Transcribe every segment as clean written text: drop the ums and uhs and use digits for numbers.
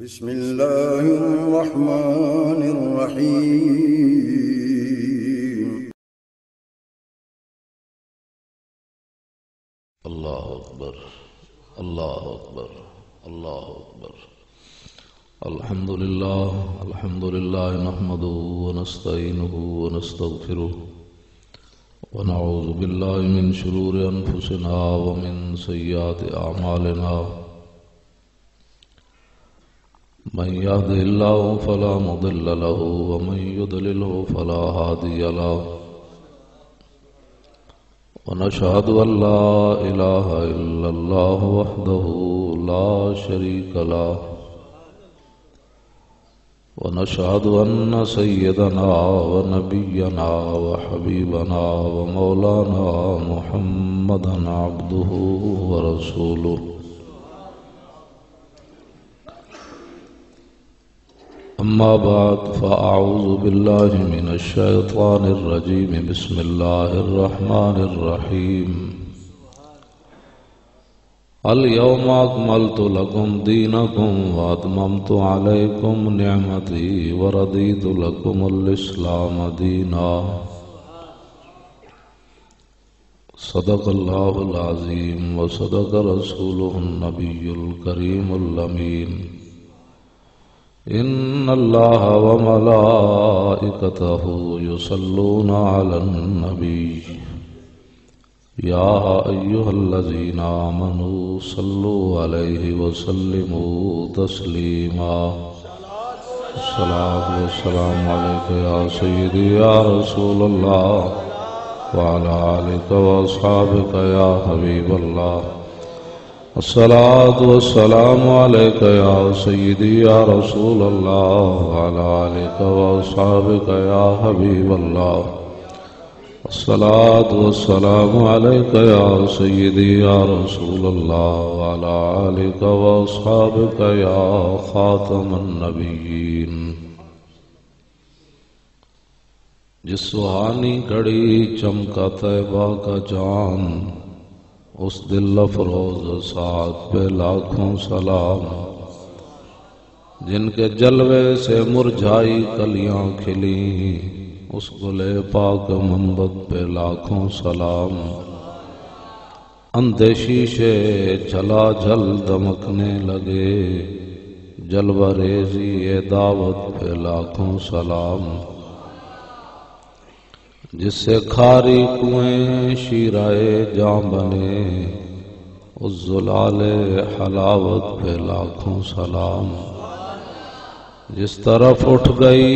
بسم الله الرحمن الرحيم. الله أكبر الله أكبر الله أكبر. الحمد لله نحمده ونستعينه ونستغفره ونعوذ بالله من شرور أنفسنا ومن سيئات أعمالنا. من يهده الله فلا مضل له ومن يضلله فلا هادي له. ونشهد أن لا إله إلا الله وحده لا شريك له. ونشهد أن سيدنا ونبينا وحبيبنا ومولانا محمدا عبده ورسوله. أما بعد فأعوذ بالله من الشيطان الرجيم. بسم الله الرحمن الرحيم. اليوم أكملت لكم دينكم وأتممت عليكم نعمتي ورضيت لكم الإسلام دينا. صدق الله العظيم وصدق رسوله النبي الكريم الأمين. إن الله وملائكته يصلون على النبي يا أيها الذين آمنوا صلوا عليه وسلموا تسليما. الصلاة والسلام عليك يا سيدي يا رسول الله وعلى آلك وأصحابك يا حبيب الله. الصلاة والسلام عليك يا سيدي يا رسول الله وعلى آلك وأصحابك يا حبيب الله. الصلاة والسلام عليك يا سيدي يا رسول الله وعلى آلك وأصحابك يا خاتم النبيين. جس سہانی گھڑی چمکا طیبہ کا جان، اس دل افروز ساتھ پہ لاکھوں سلام. جن کے جلوے سے مرجھائی کلیاں کھلی، اس گلے پاک منبت پہ لاکھوں سلام. اندھے شیشے جھلا جھل دمکنے لگے، جلوہ ریزی دعوت پہ لاکھوں سلام. جس سے کھاری کنویں شیرائے جاں بنے، اس زلال حلاوت پہ لاکھوں سلام. جس طرف اٹھ گئی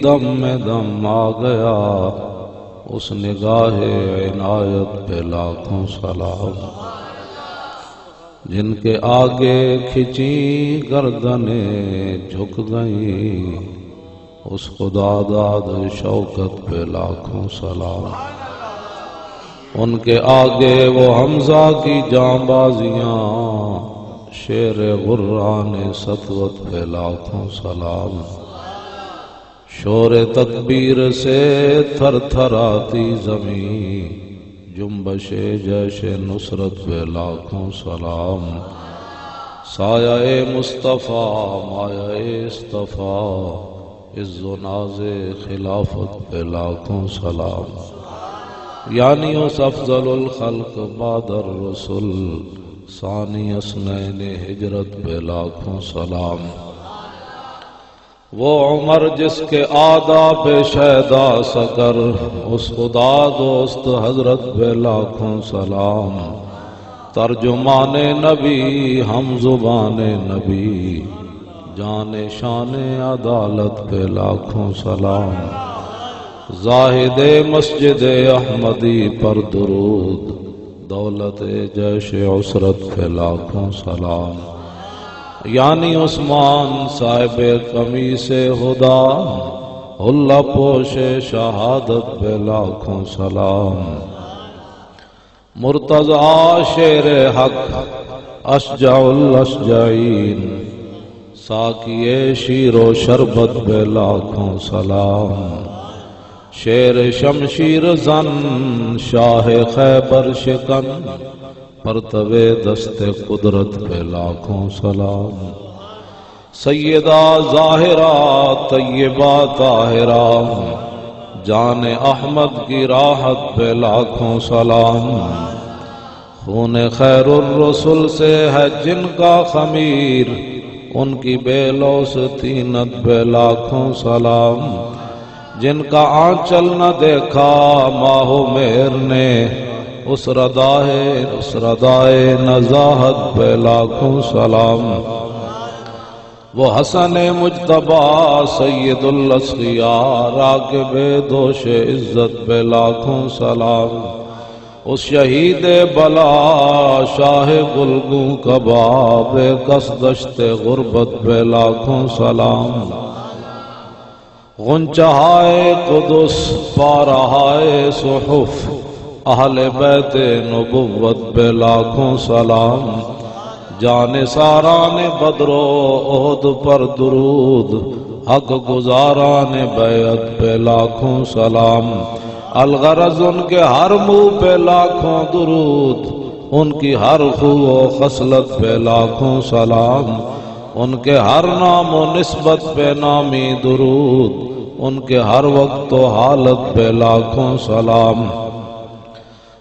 دم میں دم آ گیا، اس نگاہ عنایت پہ لاکھوں سلام. جن کے آگے کھچی گردنیں جھک گئیں، اس خدا داد شوکت پہ لاکھوں سلام. ان کے آگے وہ حمزہ کی جاں بازیاں، شیر غران سطوت پہ لاکھوں سلام. شور تکبیر سے تھر تھر آتی زمین، جنبش جیش نصرت پہ لاکھوں سلام. سایہ مصطفیٰ مایہ اصطفیٰ، عز و ناز خلافت پہ لاکھوں سلام. یعنی اس افضل الخلق بعد الرسل، ثانی اثنین ہجرت پہ لاکھوں سلام. وہ عمر جس کے آداب شہدا سکر، اس خدا دوست حضرت پہ لاکھوں سلام. ترجمان نبی ہم زبان نبی، جان شان عدالت پہ لاکھوں سلام. زاہد مسجد احمدی پر درود، دولت جیش عسرت پہ لاکھوں سلام. یعنی عثمان صاحب قمیص خدا، اللہ پوش شہادت پہ لاکھوں سلام. مرتضیٰ شیر حق اشجع الاشجعین، ساقیے شیر و شربت پہ لاکھوں سلام. شیر شمشیر زن شاہ خیبر شکن، پرتوے دست قدرت پہ لاکھوں سلام. سیدہ ظاہرہ طیبہ طاہرہ جان احمد کی راحت پہ لاکھوں سلام۔ خون خیر الرسل سے ہے جن کا خمیر، ان کی بے لوث طینت پہ لاکھوں سلام۔ جن کا آنچل نہ دیکھا ماہ و مہر نے، اس ردائے نزاہت پہ لاکھوں سلام۔ وہ حسن مجتبی سید الاصفیاء راکب دوش عزت پہ لاکھوں سلام۔ اس شہید بلا شاہ گلگوں کباب کس دشت غربت پہ لاکھوں سلام۔ غنچہائے قدس پارہائے صحف اہل بیت نبوت پہ لاکھوں سلام۔ جان ساران بدر و احد پر درود، حق گزاران بیعت پہ لاکھوں سلام۔ الغرض ان کے ہر منہ پہ لاکھوں درود، ان کی ہر خو و خصلت پہ لاکھوں سلام۔ ان کے ہر نام و نسبت پہ نامی درود، ان کے ہر وقت و حالت پہ لاکھوں سلام۔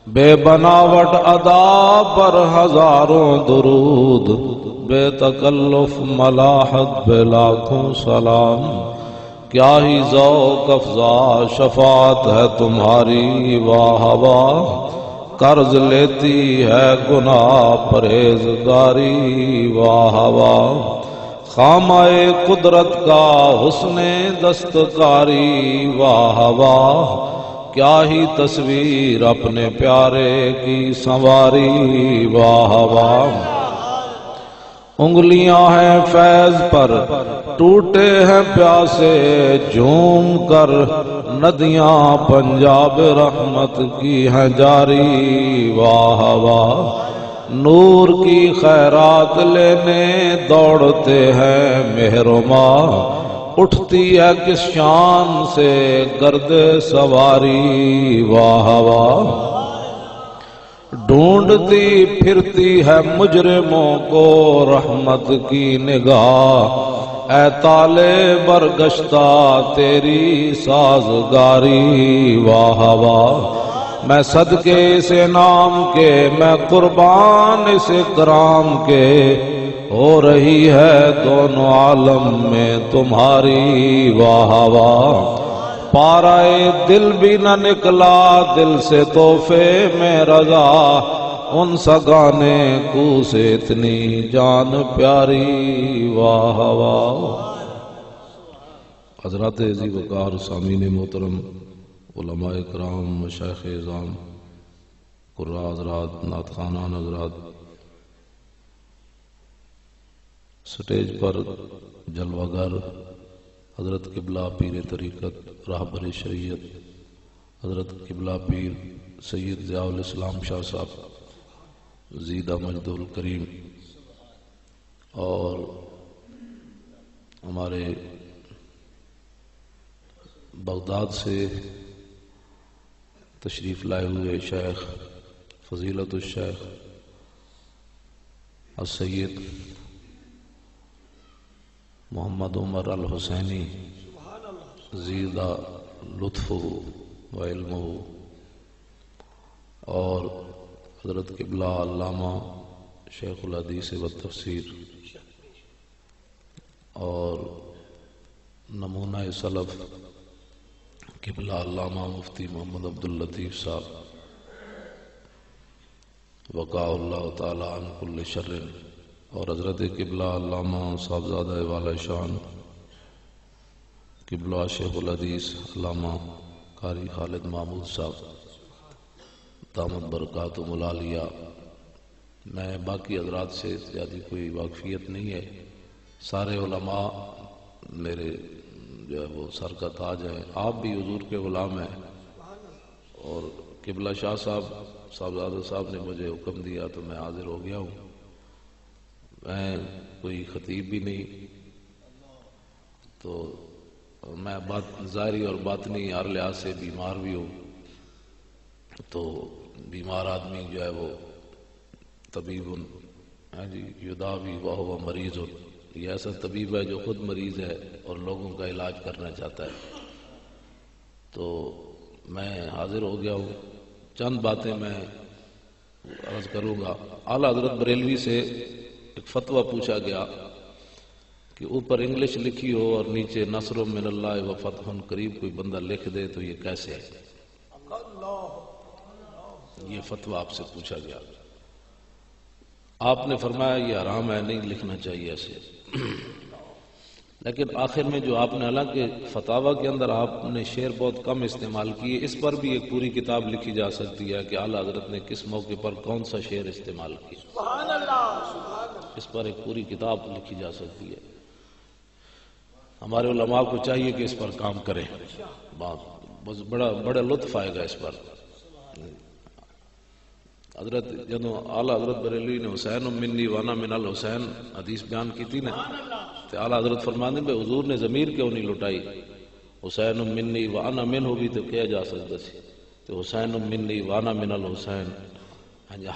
بے بناوٹ ادا پر ہزاروں درود، بے تکلف ملاحت پہ لاکھوں سلام۔ کیا ہی ذوق افزا شفاعت ہے تمہاری واہ واہ، قرض لیتی ہے گناہ پرہیزگاری واہ واہ۔ خامہ قدرت کا حسن دستکاری واہ واہ، کیا ہی تصویر اپنے پیارے کی سنواری واہ واہ۔ انگلیاں ہیں فیض پر ٹوٹے ہیں پیاسے، جھوم کر ندیاں پنجاب رحمت کی ہیں جاری واہ واہ۔ نور کی خیرات لینے دوڑتے ہیں مہرما، اٹھتی ہے کس شان سے گرد سواری واہ واہ۔ ڈھونڈتی پھرتی ہے مجرموں کو رحمت کی نگاہ، اے تالے برگشتہ تیری سازگاری واہ واہ۔ میں صدقے اس انعام کے، میں قربان اس اکرام کے، ہو رہی ہے دونوں عالم میں تمہاری واہ واہ۔ پارائے دل بھی نہ نکلا دل سے تحفے میں رضا، ان سگانے کو سے اتنی جان پیاری واہ واہ۔ حضرات عزیز وقار سامعین محترم، علماء کرام، مشائخ اعظام، قراء حضرات، نعت خوانان حضرات، سٹیج پر جلوہ گر حضرت قبلہ پیر طریقت راہبر شریعت حضرت قبلہ پیر سید ضیاء الاسلام شاہ صاحب زیدہ مجد الکریم، اور ہمارے بغداد سے تشریف لائے ہوئے شیخ فضیلت الشیخ السید محمد عمر الحسینی زیدہ لطفہ و علمہ، اور حضرت قبلہ علامہ شیخ الحدیث و تفسیر اور نمونہ سلف قبلہ علامہ مفتی محمد عبداللطیف صاحب وقاء اللہ تعالی عن کل شر، اور حضرت قبلہ علامہ صاحبزادہ والا شان قبلہ شیخ الحدیث علامہ قاری خالد محمود صاحب دامت برکاتہم العالیہ۔ میں باقی حضرات سے زیادہ کوئی واقفیت نہیں ہے، سارے علماء میرے جو ہے وہ سر کا تاج ہیں، آپ بھی حضور کے غلام ہیں، اور قبلہ شاہ صاحبزادہ صاحب نے مجھے حکم دیا تو میں حاضر ہو گیا ہوں۔ میں کوئی خطیب بھی نہیں، تو میں ظاہری اور باطنی ہر لحاظ سے بیمار بھی ہوں، تو بیمار آدمی جو ہے وہ طبیب یداوی وہو مریض، یہ ایسا طبیب ہے جو خود مریض ہے اور لوگوں کا علاج کرنا چاہتا ہے. تو میں حاضر ہو گیا ہوں. چند باتیں میں عرض کروں گا. اعلیٰ حضرت بریلوی سے ایک فتویٰ پوچھا گیا کہ اوپر انگلش لکھی ہو اور نیچے نصر من اللہ و فتح قریب کوئی بندہ لکھ دے تو یہ کیسے ہے؟ یہ فتویٰ آپ سے پوچھا گیا. آپ نے فرمایا یہ حرام ہے، نہیں لکھنا چاہیے ایسے. لیکن آخر میں جو آپ نے، حالانکہ فتاویٰ کے اندر آپ نے شعر بہت کم استعمال کیے، اس پر بھی ایک پوری کتاب لکھی جا سکتی ہے کہ اعلیٰ حضرت نے کس موقع پر کون سا شعر استعمال کیا. اس پر ایک پوری کتاب لکھی جا سکتی ہے. ہمارے علماء کو چاہیے کہ اس پر کام کریں. بڑا لطف آئے گا اس پر. حضرت جدو اعلیٰ حضرت بریلوی نے حسین منی وانا من الحسین حدیث بیان کی تھی نا، تو اعلیٰ حضرت فرمانے میں حضور نے ضمیر کیوں نہیں لٹائی؟ حسین منی وانا من ہو بھی تو کیا جا سکتا سی. تو حسین منی وانا من الحسین،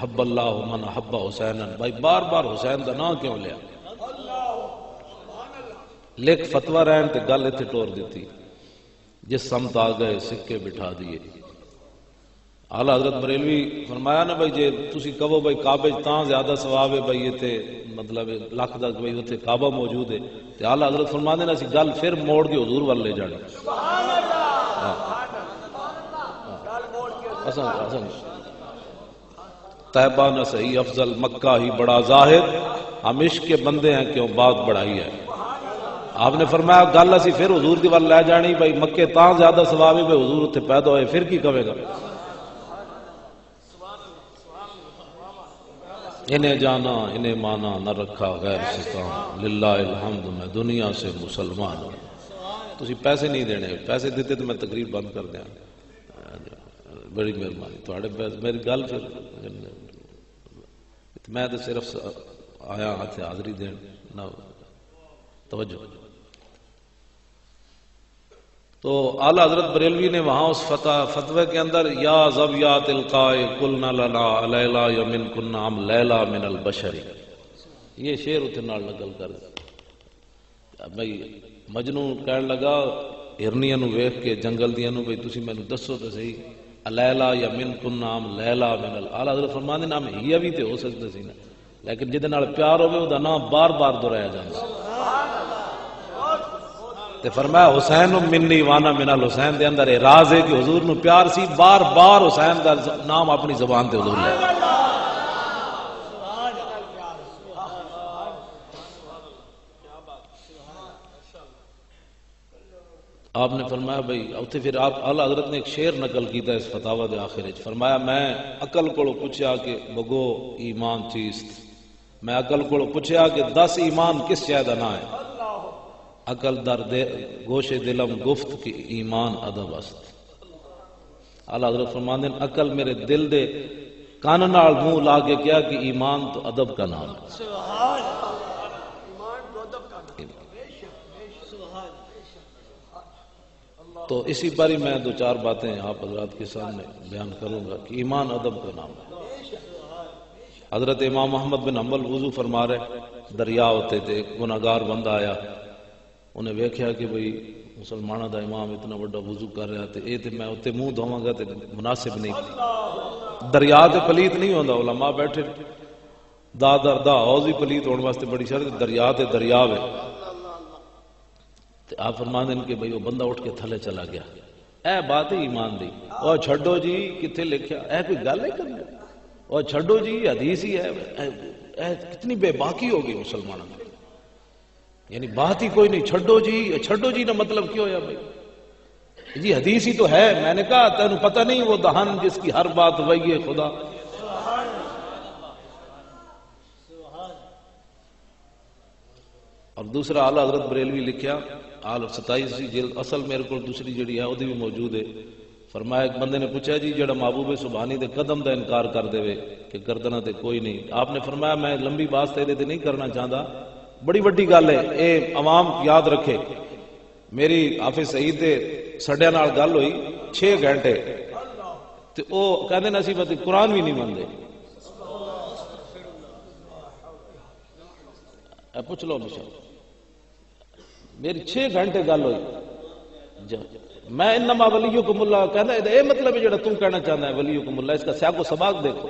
حب اللہ من حب حسین. بھائی بار بار حسین کا نام کیوں لیا؟ لکھ فتویٰ رہن تے گل اتنے ٹور دیتی. جس سمت آ گئے سکے بٹھا دیے. اعلیٰ حضرت بریلوی فرمایا نا بھائی جے تسی کہو بھائی کعبے تاں زیادہ ثواب ہے بھائی اتنے مطلب لکھ دا بھائی اتنے کعبہ موجود ہے، تے اعلیٰ حضرت فرماندے نا اسی گل پھر موڑ کے حضور وال لے جانے. طیبہ نہ صحیح افضل مکہ ہی بڑا ظاہر، ہم عشق کے بندے ہیں کیوں بات بڑھائی ہے. آپ نے فرمایا گل اسی پھر حضور دی وال لے جانی بھائی مکے تاں زیادہ ثواب ہے بھائی حضور اتنے پیدا ہوئے، پھر کی کہے گا؟ انہیں جانا انہیں مانا نہ رکھا غیر ستام، للہ الحمد میں دنیا سے مسلمان ہوں. تسی پیسے نہیں دینے، پیسے دیتے تو میں تقریر بند کر دیا. بڑی مہربانی تھوڑے میری گل پھر میں تو صرف آیا ہاتھ حاضری دین نہ توجہ. تو اعلیٰ حضرت بریلوی نے وہاں اس فتوے کے اندر یا زبیات القائے قلنا لنا لیلا یمن کننا ام لیلا من البشری، یہ شعر اتنے نال نقل کر بھائی مجنو کہن لگا ہرنیاں نو ویکھ کے جنگل دیاں نو بھائی تسی مینوں دسو تو صحیح لیلا یمن کننا ام لیلا من اعلیٰ حضرت فرماندے نام ہی بھی تے ہو سکتا سی نا، لیکن جہدے نال پیار ہوے او دا نام بار بار دہرایا جاندا. تے فرمایا حسین منی وانا من الحسین دے اندر راز ہے کہ حضور نو پیار سی، بار بار حسین دا نام اپنی زبان تے حضور لے. آپ نے فرمایا بھائی اتنے پھر آپ اعلیٰ حضرت نے ایک شعر نقل کیتا اس فتاوی دے آخر وچ. فرمایا میں عقل کو پوچھا کہ بگو ایمان چیست، میں عقل کو پوچھا کہ 10 ایمان کس شے دا نام ہے؟ عقل در گوش دلم گفت کہ ایمان ادب است. اعلیٰ حضرت فرماندے عقل میرے دل دے کان نال منہ لا کے کیا کہ ایمان تو ادب کا نام ہے. تو اسی پر ہی میں 2-4 باتیں آپ حضرات کے سامنے بیان کروں گا کہ ایمان ادب کا نام ہے. حضرت امام محمد بن حنبل وضو فرما رہے، دریا ہوتے تھے، گناہگار بندہ آیا، انہیں ویکھیا کہ بھئی مسلمانوں دا امام اتنا بڑا وضو کر رہا تھے، اے تے میں اتنے منہ دھواں گا تے مناسب نہیں. دریا تے پلیت نہیں ہوندا، علماء بیٹھے دادر دا حوض ہی پلیت ہونے واسطے بڑی شرط، دریا تے دریا ہے. تے آپ فرماندے کہ بھئی وہ بندہ اٹھ کے تھلے چلا گیا. اے بات ہے ایمان دی. او چھڈو جی کتھے لکھیا، اے کوئی گل ہے کرنا، او چھڈو جی حدیث ہی ہے. اے کتنی بے باکی ہوگی مسلمانوں میں، یعنی بات ہی کوئی نہیں. چھڈو جی نہ مطلب کیا ہویا بھائی جی حدیث ہی تو ہے. میں نے کہا تینوں پتہ نہیں وہ دہن جس کی ہر بات وہی ہے خدا. اور دوسرا اعلیٰ حضرت بریلوی لکھیا 27 جلد اصل میرے کو دوسری جڑی ہے وہ بھی موجود ہے. فرمایا ایک بندے نے پوچھا جی جڑا محبوب سبحانی دے قدم دا انکار کر دے کہ گردنا تے کوئی نہیں. آپ نے فرمایا میں لمبی بات تے نہیں کرنا چاہتا، بڑی بڑی گل ہے، اے عوام یاد رکھے. میری حافظ سعید دے سڈیا نال گل ہوئی 6 گھنٹے تے او کہندے نے اسی مطلب قرآن بھی نہیں مانتے. پوچھ لو مشاء میری 6 گھنٹے گل ہوئی. میں انما ولیکم اللہ کہنا اے مطلب ہے جڑا تم کہنا چاہتا ہے ولیکم اللہ، اس کا سیاق و سباق دیکھو.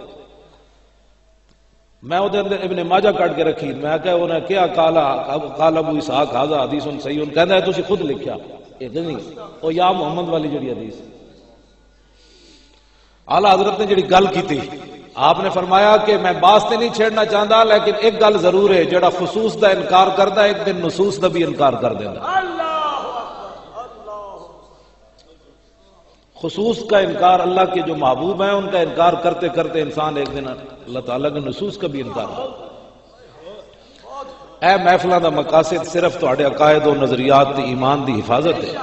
میں وہ اندر ابن ماجہ کٹ کے رکھی، میں کہ انہیں کیا قال ابو اسحاق ھذا حدیث صحیح، کہندا ہے تسی خود لکھیا یہ نہیں او یا محمد والی جڑی حدیث. اعلی حضرت نے جڑی گل کی تھی، آپ نے فرمایا کہ میں باس تے نہیں چھیڑنا چاہتا، لیکن ایک گل ضرور ہے جڑا خصوص دا انکار کردا ہے ایک دن نصوص دا بھی انکار کر دیندا. خصوص کا انکار، اللہ کے جو محبوب ہیں ان کا انکار کرتے کرتے انسان ایک دن اللہ تعالیٰ کے نصوص کا بھی انکار کرتا. اے محفلوں دا مقاصد صرف تہاڈے عقائد و نظریات دی ایمان دی حفاظت ہے.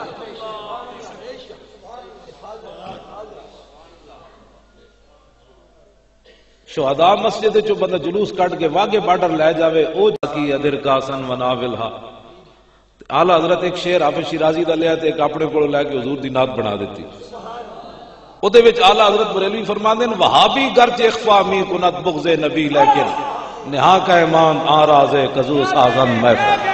شہداء مسجد جو بندہ جلوس کٹ کے واگے بارڈر لے جاوے او کی ادر کاسن وناولھا. اعلی حضرت ایک شعر حافظ شیرازی دا لیا تے ایک اپنے کول لے کے حضور دی نعت بنا دیتی. او دے وچ اعلی حضرت بریلوی فرماندے ہیں وہابی گرچ اخفا می کند بغض نبی لیکن نہا کا ایمان آراز قزوس اعظم محفل.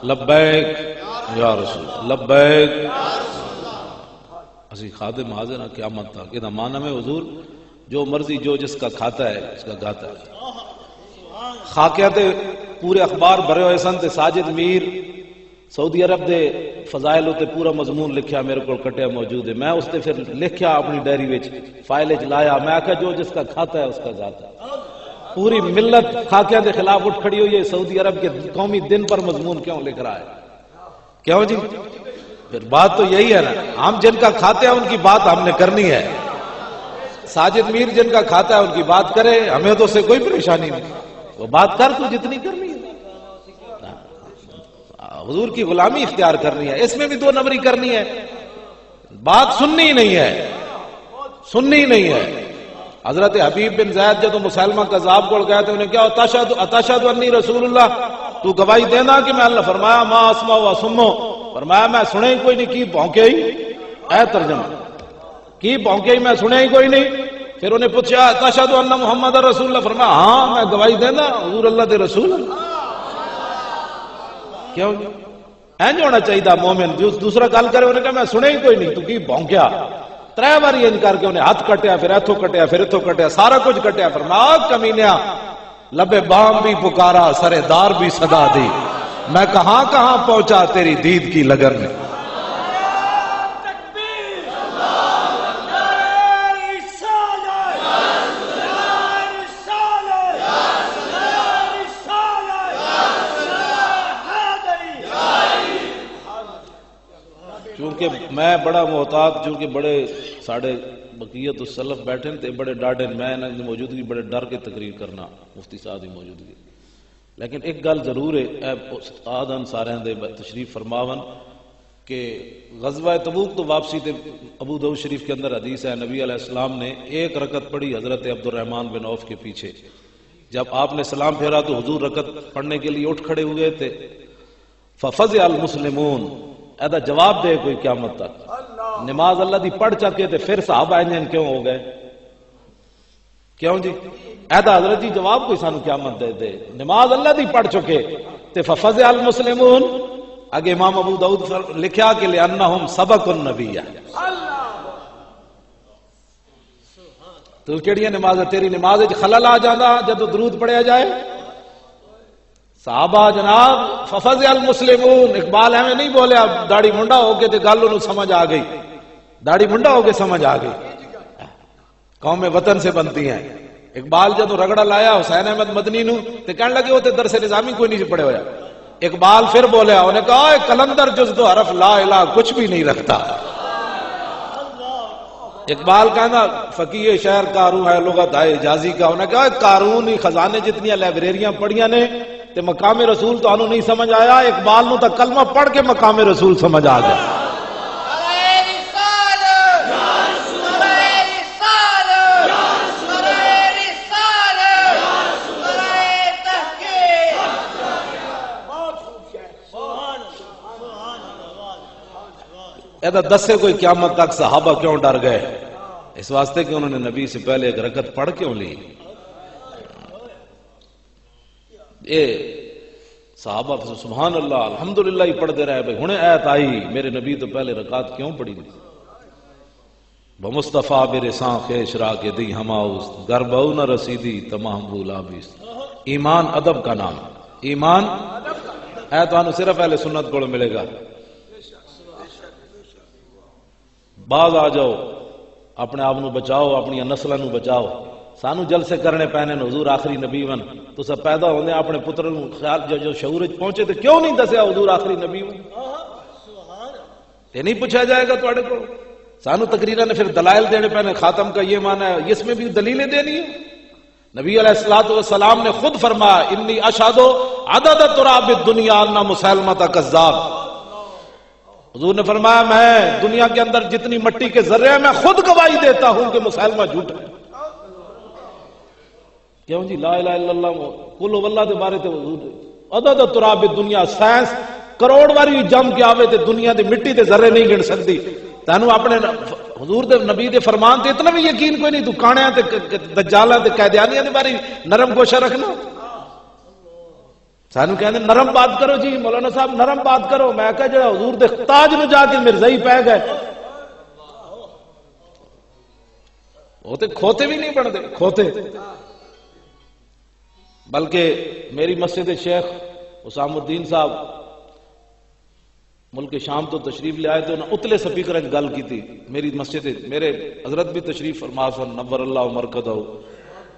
لبیک یا رسول لبیک. اسی خادم حاضر ہیں قیامت تک. یہ معنی میں حضور جو مرضی جو جس کا کھاتا ہے اس کا گاتا ہے. خاکیات پورے اخبار بھرے ہوئے سن تے ساجد میر سعودی عرب دے فضائل ہوتے پورا مضمون لکھیا میرے کو کٹیا موجود ہے. میں اس تے پھر لکھیا اپنی ڈائری وچ فائل وچ لایا. میں آکھا جو جس کا کھاتا ہے اس کا گاتا ہے. پوری ملت خاکیات کے خلاف اٹھ کھڑی ہوئی ہے. سعودی عرب کے قومی دن پر مضمون کیوں لکھ رہا ہے؟ کیوں جی؟ پھر بات تو یہی ہے نا، ہم جن کا کھاتے ہیں ان کی بات ہم نے کرنی ہے. ساجد میر جن کا کھاتا ہے ان کی بات کرے، ہمیں تو اس سے کوئی پریشانی نہیں. وہ بات کر تو جتنی کرنی ہے. حضور کی غلامی اختیار کرنی ہے، اس میں بھی 2 نمبری کرنی ہے. بات سننی نہیں ہے، سننی نہیں ہے. حضرت حبیب بن زید جب مسلمہ کذاب کو گئے تھے انہیں کیا اتشہد انی رسول اللہ، تو گواہی دینا کہ میں اللہ. فرمایا ما اسمع و اسمع، فرمایا میں سنے ہی کوئی نہیں. کی بھونکے ہی اے ترجمہ کی بھونکے ہی میں سنے ہی کوئی نہیں. پھر انہیں پوچھا اتشہد ان محمد رسول اللہ، فرمایا ہاں میں گواہی دینا حضور اللہ دے رسول. کیوں اینج ہونا چاہیے مومن دوسرا گل کرے انہیں کہا میں سنے ہی کوئی نہیں تو کی بھونکیا. 3 بار یہ کر کے انہیں ہاتھ کٹیا، پھر ایتھوں کٹیا، پھر ایتھوں کٹیا، سارا کچھ کٹیا. فرمایا کمینیا لبے بام بھی پکارا سرے دار بھی صدا دی، میں کہاں کہاں پہنچا تیری دید کی لگن میں. چونکہ میں بڑا محتاط، چونکہ بڑے ساڑھے بقیت السلف بیٹھے تھے بڑے ڈاڈے، میں موجودگی بڑے ڈر کے تقریر کرنا مفتی صاحب کی موجودگی. لیکن ایک گل ضرور ہے اے استاد سارے دے تشریف فرماون کہ غزوہ تبوک تو واپسی تے ابو داؤد شریف کے اندر حدیث ہے نبی علیہ السلام نے 1 رکعت پڑھی حضرت عبد الرحمن بن عوف کے پیچھے. جب آپ نے سلام پھیرا تو حضور رکعت پڑھنے کے لیے اٹھ کھڑے ہوئے تھے. ففزع المسلمون، ایدا جواب دے کوئی قیامت تک. نماز اللہ دی پڑھ چکے تھے پھر صحابہ انجن کیوں ہو گئے؟ کیوں جی؟ ایدا حضرت جی جواب کوئی سانو قیامت دے دے. نماز اللہ دی پڑھ چکے تے ففزع المسلمون. اگے امام ابو داؤد لکھیا کہ لأنہم سبق النبی. تو کیڑی نماز ہے تیری نماز وچ خلل آ جانا جب درود پڑھیا جائے؟ صحابہ جناب ففزع المسلمون. اقبال ہمیں نہیں بولے اب داڑھی منڈا ہو کے تے گل انہوں سمجھ آ گئی، داڑھی منڈا ہو کے سمجھ آ گئی. قوم وطن سے بنتی ہیں. اقبال جب رگڑا لایا حسین احمد مدنی نو تے کہنے لگے وہ تے درس نظامی کوئی نہیں پڑھے ہویا. اقبال پھر بولیا، انہیں کہا کلندر جز دو حرف لا الہ کچھ بھی نہیں رکھتا. اقبال کہنا فقیہ شہر قارون ہے لغت ہے اجازی کا. انہیں کہا قارون خزانے جتنی لائبریریاں پڑھیاں نے تے مقام رسول تو انہوں نہیں سمجھ آیا. اقبال نو تا کلمہ پڑھ کے مقام رسول سمجھ آ گیا. کہتا دسے کوئی قیامت تک صحابہ کیوں ڈر گئے؟ اس واسطے کہ انہوں نے نبی سے پہلے ایک رکعت پڑھ کیوں لی؟ یہ صحابہ سبحان اللہ الحمدللہ ہی پڑھتے رہے بھائی ہنے آیت آئی میرے نبی تو پہلے رکعت کیوں پڑھی دی؟ بمصطفیٰ برساں خیش را کے دی ہماؤس گربہو نہ رسیدی تمام بولا بیس. ایمان ادب کا نام، ایمان ہے تو انہوں صرف اہل سنت کو ملے گا. باز آ جاؤ اپنے آپ نو بچاؤ، اپنی نسلوں نو بچاؤ. سانو جلسے کرنے پینے حضور آخری نبی ون تو سب پیدا ہوندے اپنے پتر نو خیال جو شعور وچ پہنچے تے کیوں نہیں دسیا حضور آخری نبی ون؟ تے نہیں پوچھا جائے گا تواڈے کو؟ سانو تقریرا نے پھر دلائل دینے پینے خاتم کا یہ معنی ہے، اس میں بھی دلیلیں دینی ہے. نبی علیہ الصلوۃ والسلام نے خود فرمایا انی اشہد عدد تراب الدنیا ان مسلمہ کذاب. حضور نے فرمایا میں دنیا کے اندر جتنی مٹی کے ذرے ہیں میں خود گواہی دیتا ہوں کہ مسلمہ جھوٹا ہے. کیوں جی لا الہ الا اللہ قل واللہ دے بارے تے حضور عدد تراب الدنیا سائنس کروڑ واری جم کے آوے تے دنیا دے مٹی دے ذرے نہیں گن سکتی. تینوں اپنے حضور دے نبی دے فرمان تے اتنا بھی یقین کوئی نہیں، تو کانیاں تے دجالاں تے قیدیانیاں دے بارے نرم گوشہ رکھنا. سانو کہندے نرم بات کرو جی مولانا صاحب نرم بات کرو. میں کہا جڑا حضور دے تاج نو جا کے مرزائی پہ گئے وہ تے کھوتے بھی نہیں بن دے کھوتے. بلکہ میری مسجد شیخ اسام الدین صاحب ملک شام تو تشریف لے آئے تو انہوں نے اتلے سپیکر گل کی تھی میری مسجد. میرے حضرت بھی تشریف فرما سن نور اللہ مرکزہ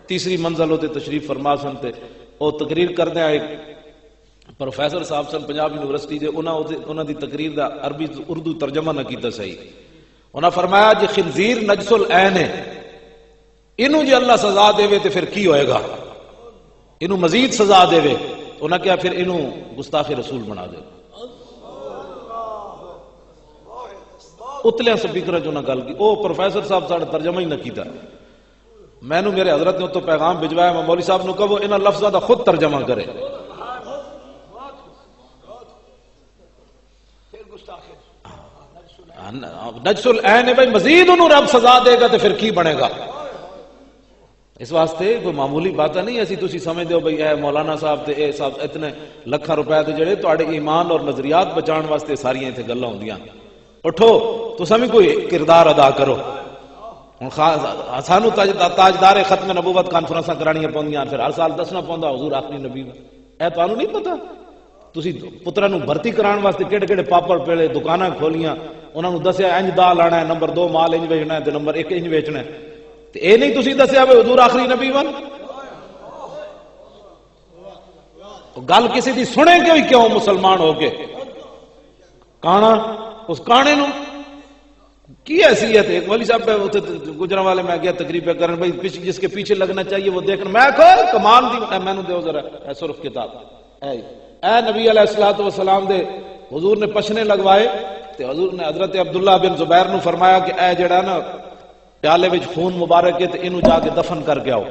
تیسری منزل ہوتے تشریف فرما سن تے وہ تقریر کردے ایک پروفیسر صاحب سن پنجاب یونیورسٹی دے انہاں دی تقریر دا عربی اردو ترجمہ نہ کیتا صحیح. انہاں فرمایا جی خنزیر نجس العین ہے، انہوں جی اللہ سزا دے تے پھر کی ہوئے گا؟ انہوں مزید سزا دے. انہاں کیا پھر انہوں گستاخ رسول بنا دے. اتلے سپیکر جو نہ گل کی او پروفیسر صاحب ساڑھا ترجمہ ہی نہ کیتا. میں نو میرے حضرت نے تو پیغام بھجوایا میں مولوی صاحب نو کہو انہاں لفظہ دا خود ترجمہ کرے. نجس العین ہے بھائی مزید انہوں رب سزا دے گا تو پھر کی بنے گا؟ اس واسطے کوئی معمولی بات نہیں ایسی تسی سمجھ دیو بھئی اے مولانا صاحب تے اے صاحب اتنے لکھاں روپے تے جڑے تواڈے ایمان اور نظریات بچان واسطے ساریاں ایتھے گلاں ہوندیاں. اٹھو تساں بھی کوئی کردار ادا کرو. ہن سانو تاجدار ختم نبوت کانفرنساں کرانیاں پوندیاں پھر ہر سال دسنا پوندا حضور آخری نبی. اے تانوں نہیں پتہ تسی پتراں نو بھرتی کران واسطے کیڑے کیڑے پاپڑ پیڑے دکاناں کھولیاں انہاں نو دسیا انج دا لانا ہے نمبر 2 مال انج ویچنا ہے تے نمبر 1 انج ویچنا ہے. تے اے نہیں تسی دسیا بھئی حضور آخری نبی ون. گل کسی دی سنے کیوں مسلمان ہو کے کانا اس کانے نو کی حیثیت ہے؟ ایک مولی صاحب گجرا والے میں گیا تقریب کرن بھائی جس کے پیچھے لگنا چاہیے وہ دیکھنا. میں کہا کمال دی میں نو دیو ذرا اے سرخ کتاب اے نبی علیہ الصلوۃ والسلام دے حضور نے پشنے لگوائے تے حضور نے حضرت عبداللہ بن زبیر نو فرمایا کہ اے جڑا نا پیالے وچ خون مبارک ہے تے اینو جا کے دفن کر کے آؤ.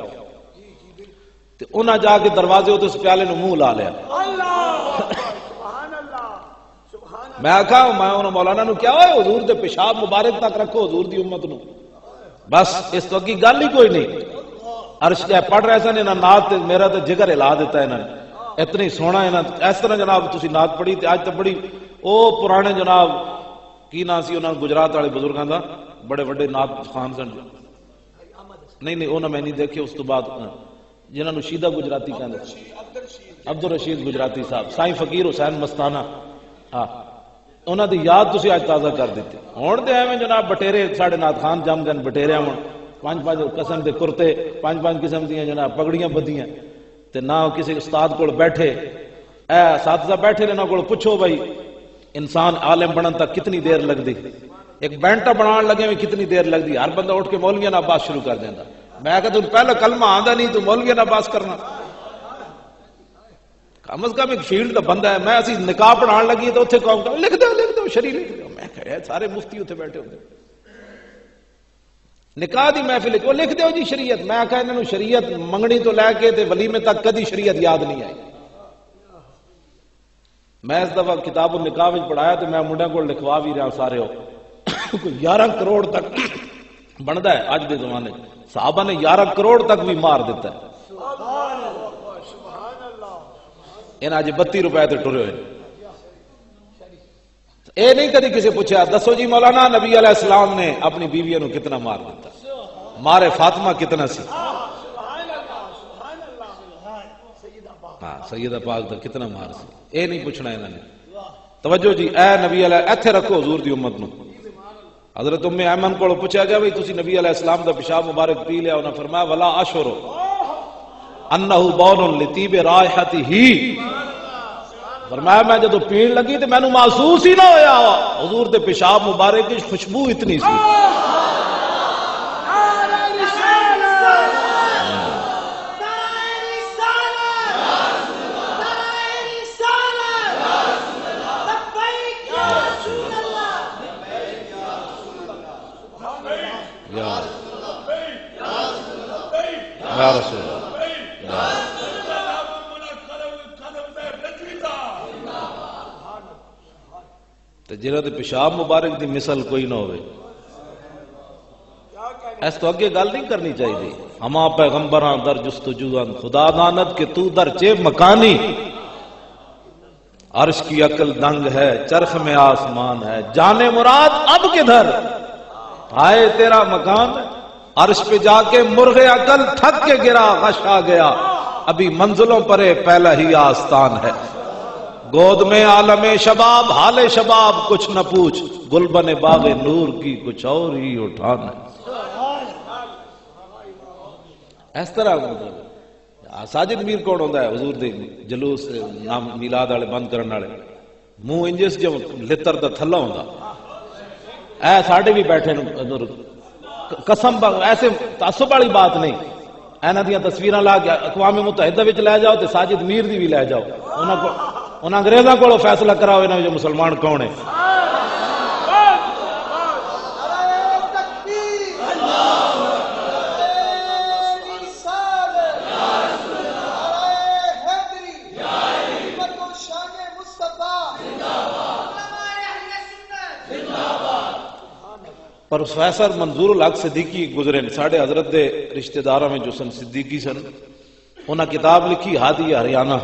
تے انہاں جا کے دروازے تے اس پیالے نو منہ لا لیا. میں کہا میں انہوں مولانا نو کیا ہوئے حضور دے پیشاب مبارک تک رکھو حضور دی امت نو بس اس تو کی گل ہی کوئی نہیں. عرش کیا پڑھ رہے سن انہاں نعت میرا تے جگر ہلا دیتا انہاں نے اتنی سونا انہاں اس طرح جناب تسی نعت پڑھی تے اج تے بڑی او پرانے جناب کی نا سی انہاں گجرات والے بزرگاں دا بڑے بڑے نعت خان سن. نہیں انہاں میں نہیں دیکھے اس تو بعد جنہاں نو شیدہ گجراتی کہندے عبد الرشید گجراتی صاحب سائیں فقیر حسین مستانہ ہاں انہاں دی یاد تسی اج تازہ کر دیتے. ہن تے ایویں جناب بٹیرے ساڈے نات خان جم گن بٹیرے ہون 5 قسم دے کرتے 5 قسم دیاں جناب پگڑیاں بدیاں تے نہ کسی استاد کول بیٹھے اے اساتذہ بیٹھے نے نہ کول پوچھو بھائی انسان عالم بنن تک کتنی دیر لگدی؟ ایک بینٹا بنان لگے میں کتنی دیر لگدی؟ ہر بندہ اٹھ کے مولویاں نال بات شروع کر دیندا. میں کہتا پہلا کلمہ آندا نہیں تو مولویاں نال بات کرنا کم از کم ایک فیلڈ کا بندہ ہے. میں اسی نکاح پڑھان لگی تو اتنے کہوں گا لکھ دو شریع لکھ دو. میں کہا سارے مفتی اتنے بیٹھے ہوتے نکاح دی محفل وہ لکھ دو جی شریعت. میں کہا انہوں شریعت منگنی تو لے کے تے ولیمے تک کدی شریعت یاد نہیں آئی. میں اس دفعہ کتاب النکاح وچ پڑھایا تو میں منڈیاں کو لکھوا بھی رہا سارے ہو کوئی 11 کروڑ تک بنتا ہے اج کے زمانے. صحابہ نے 11 کروڑ تک بھی مار دیتا ہے. انہیں اج 32 روپے تے ٹرے ہوئے. اے نہیں کدی کسی پوچھا دسو جی مولانا نبی علیہ السلام نے اپنی بیویوں کو کتنا مار دیتا, مارے فاطمہ کتنا سی, ہاں سیدہ پاک دا کتنا مار سی, اے نہیں پوچھنا انہوں نے. توجہ جی, اے نبی علیہ ایتھے رکھو حضور دی امت نو. حضرت ام ایمن کو پوچھا گیا بھئی تسی نبی علیہ السلام دا پیشاب مبارک پی لیا, انہوں نے فرمایا ولا اشعر انہ بول لطیب رائحتہ, فرمایا میں جدو پین لگی تو میں نے محسوس ہی نہ ہویا حضور دے پیشاب مبارک کی خوشبو اتنی سی. یا رسول جنہاں دے پیشاب مبارک دی مثل کوئی نہ ہوئے. اس تو اگے گل نہیں کرنی چاہیے. ہما پیغمبراں در جستجوان خدا داند کہ تو در چے مکانی, عرش کی عقل دنگ ہے چرخ میں آسمان ہے, جانے مراد اب کدھر آئے تیرا مکان. عرش پہ جا کے مرغ عقل تھک کے گرا غش آ گیا, ابھی منزلوں پر پہلا ہی آستان ہے. گود میں عالم شباب حال شباب کچھ نہ پوچھ, گلبن باغ نور کی کچھ اور ہی اٹھان ہے. اس طرح ساجد میر کون ہوتا ہے حضور دے جلوس نام میلاد والے بند کرنے والے, منہ انجس جو لتر دا تھلا ہوندا. اے ساڈے بھی بیٹھے قسم ایسے تعصب والی بات نہیں. اینا دیاں تصویراں لا کے اقوام متحدہ وچ لے جاؤ تے ساجد میر دی بھی لے جاؤ, انہاں انگریزاں کولوں فیصلہ کراؤ انہاں جو مسلمان کون ہے. پروفیسر منظور الحق صدیقی گزرے ساڑھے حضرت دے رشتہ داراں میں جو سن صدیقی سن, انہاں کتاب لکھی ہادی ہریانہ.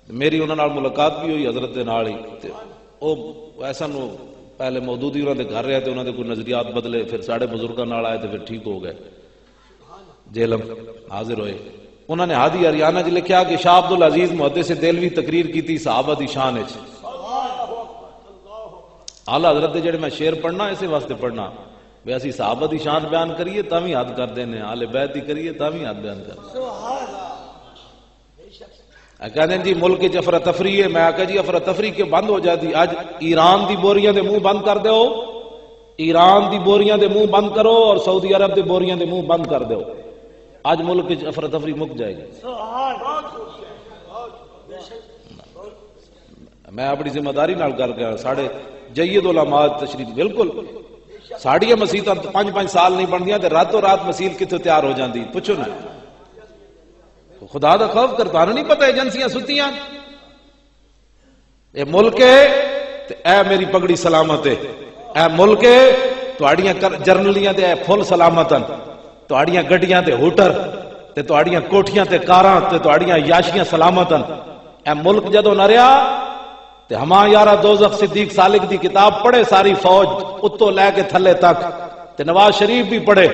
میری انہاں نال ملاقات بھی ہوئی حضرت دے نال ہی. او ایسا نو پہلے مودودی انہاں دے گھر رہے تے انہاں دے کوئی نظریات بدلے, پھر ساڑھے بزرگاں نال آئے تے پھر ٹھیک ہو گئے, جیلم حاضر ہوئے. انہاں نے ہادی ہریانہ جی لکھیا کہ شاہ عبد العزیز محدث دہلوی تقریر کی تھی صحابہ دی شان وچ. اعلی حضرت دے جڑے میں شعر پڑھنا اسے واسطے پڑھنا وے اسی صحابہ دی شان بیان کریے تاں وی حد کر دینے, اہل بیت دی کریے تاں وی حد بیان کر. کہتے ہیں جی ملک وچ افراتفری ہے. میں آکھا جی افراتفری کے بند ہو جاتی. اج ایران دی بوریاں دے منہ بند کر دیو, ایران دی بوریاں دے منہ بند کرو اور سعودی عرب دے بوریاں دے منہ بند کر دیو, اج ملک وچ افراتفری مک جائے گی. میں اپنی ذمہ داری نال گل کر, ساڑھے جید علماء تشریف بالکل ساڑیاں مسیتاں 5-5 سال نہیں بندیاں تے راتوں رات مسیل کتوں تیار ہو جاندی. پوچھو نا خدا دا خوف کرتا نہیں پتہ ایجنسیاں ستیاں. اے ملک ہے تے اے میری پگڑی سلامت ہے, اے ملک ہے تہاڈیاں جرنلیاں تے اے فل سلامتن, تہاڈیاں گڈیاں تے ہوٹر تے تہاڈیاں کوٹھیاں تے کاراں تے تہاڈیاں یاشیاں سلامتن. اے ملک جدوں نہ رہیا تے ہماں یارا دوزخ صدیق سالک دی کتاب پڑھے ساری فوج اتو لے کے تھلے تک, تے نواز شریف بھی پڑھے.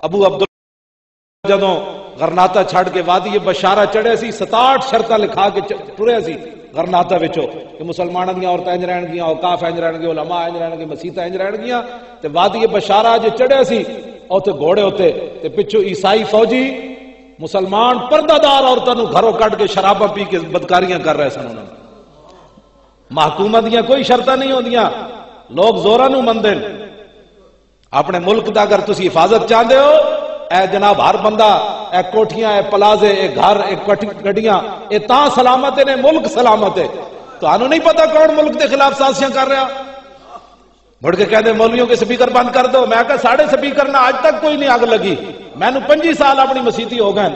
ابو عبداللہ جدوں غرناطہ چھڑ کے وادی بشارہ چڑھے سی 67 شرطاں لکھا کے ٹرے سی غرناطہ وچوں کہ مسلماناں دیاں عورتاں انج رہن گیاں, اوقاف انج رہن گے, علماء انج رہن گے, مسیتاں انج رہن گیاں. تے وادی بشارہ جو چڑھے سی اوتے گھوڑے ہوتے تے پچھو عیسائی فوجی مسلمان پردہ دار عورتاں نو گھروں کٹ کے شراباں پی کے بدکاریاں کر رہے سن. انہاں محکومت دیاں کوئی شرطاں نہیں ہوندیاں, لوگ زوراں نو مندے. اپنے ملک دا اگر تسی حفاظت چاہندے ہو, اے جناب ہر بندہ اے کوٹھیاں اے پلازے اے گھر اے گڈیاں اے تاں سلامت نے, ملک سلامت ہے. تو انہوں نہیں پتا کون ملک دے خلاف سازشاں کر رہا. مڑ کے کہتے مولویوں کے سپیکر بند کر دو. میں کہا ساڑھے سپیکر نہ آج تک کوئی نہیں آگ لگی. میں نے 25 سال اپنی مسیتی ہو گئے,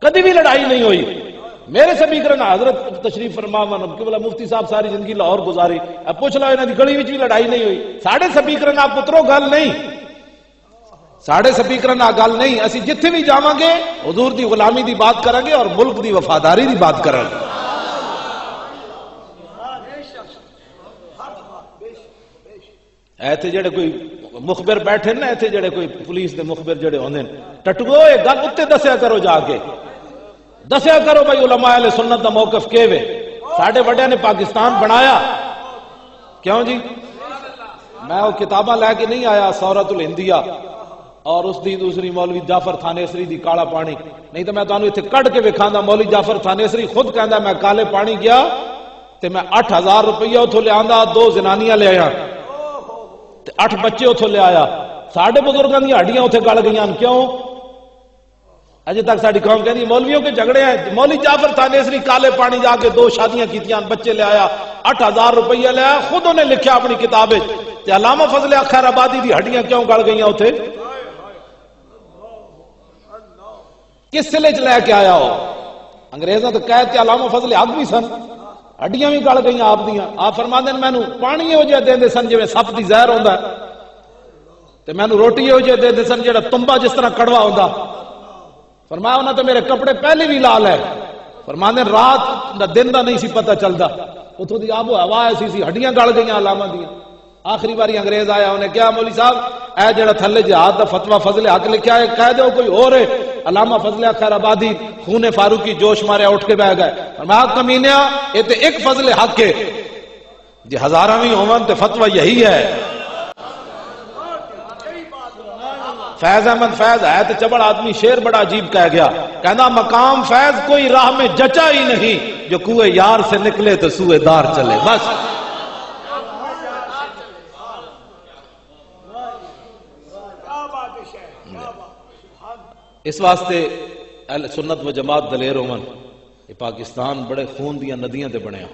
کدی بھی لڑائی نہیں ہوئی. میرے سپیکر نہ حضرت تشریف فرما کہ بولا مفتی صاحب ساری زندگی لاہور گزاری، اب پوچھ لو انہاں دی گلی وچ بھی لڑائی نہیں ہوئی. ساڈے سپیکر نہ پترو گل نہیں، ساڈے سپیکر نہ گل نہیں. اسی جتھے بھی جاواں گے حضور دی غلامی دی بات کریں گے اور ملک دی وفاداری دی بات کریں گے. ایتھے جڑے کوئی مخبر بیٹھے نا، ایتھے جڑے کوئی پولیس دے مخبر جڑے ہوندے ٹٹگو اے گل اُتے دسیا کرو، جا کے دسیا کرو بھائی علماء اہل سنت دا موقف کیویں. ساڈے وڈیاں نے پاکستان بنایا کیوں جی؟ میں وہ کتاباں لے کے نہیں آیا سورۃ الہندیہ اور اس دی دوسری مولوی جعفر تھانیسری دی کالا پانی، نہیں تو میں تانوں ایتھے کڈ کے وکھانداں. مولوی جعفر تھانیسری خود کہندا میں کالے پانی گیا تے میں 8000 روپیہ اتھوں لے آندا، 2 زنانیاں لے آیا تے 8 بچے اتھوں لے آیا. ساڈے بزرگاں دی ہڈیاں اتھے گل گئیاں کیوں؟ اجے تک ساری قوم کہندی مولویوں کے جھگڑے ہیں. مولوی جعفر تھانیسری کالے پانی جا کے 2 شادیاں کیتیاں، بچے لے آیا، 8000 روپیہ لے آیا. خود انہیں لکھیا اپنی کتاب وچ تے علامہ فضل خیر آبادی دی ہڈیاں کیوں گل گئیاں اتھے؟ کس سلے چ لے کے آیا ہو؟ انگریزاں تو قید تے علامہ فضل حق بھی سن، ہڈیاں بھی گل گئیاں آپ دیاں. آپ فرماندے نے مینوں پانی ہو جے دیندے سن جویں سپ دی زہر ہوندا تے مینوں روٹی ہو جے دیندے سن جڑا تنبا جس طرح کڑوا ہوندا. فرمایا انہاں تو میرے کپڑے پہلے بھی لال ہے. فرماندے رات دا دن دا نہیں سی پتہ چلدا، اتھوں دی آب و ہوا ایسی سی، ہڈیاں گل گئیاں علامہ دیاں. آخری باری انگریز آیا، انہیں کہا مولوی صاحب اے جڑا تھلے جہاد دا فتویٰ فضل حق لکھیا ہے کہہ دیو کوئی اور ہے. علامہ فضل خیر آبادی خون فاروقی جوش مارے اٹھ کے بیٹھ گئے. فرمایا کمینیا یہ تے ایک فضل حق ہے، جی ہزاراں بھی ہون تے فتویٰ یہی ہے. فیض احمد فیض ہے تو چبڑ آدمی، شیر بڑا عجیب کہہ گیا، کہنا مقام فیض کوئی راہ میں جچا ہی نہیں، جو کوئے یار سے نکلے تو سوئے دار چلے. بس اس واسطے اہل سنت و جماعت دلیر ہومن. یہ پاکستان بڑے خون دیاں ندیاں تے بنیا.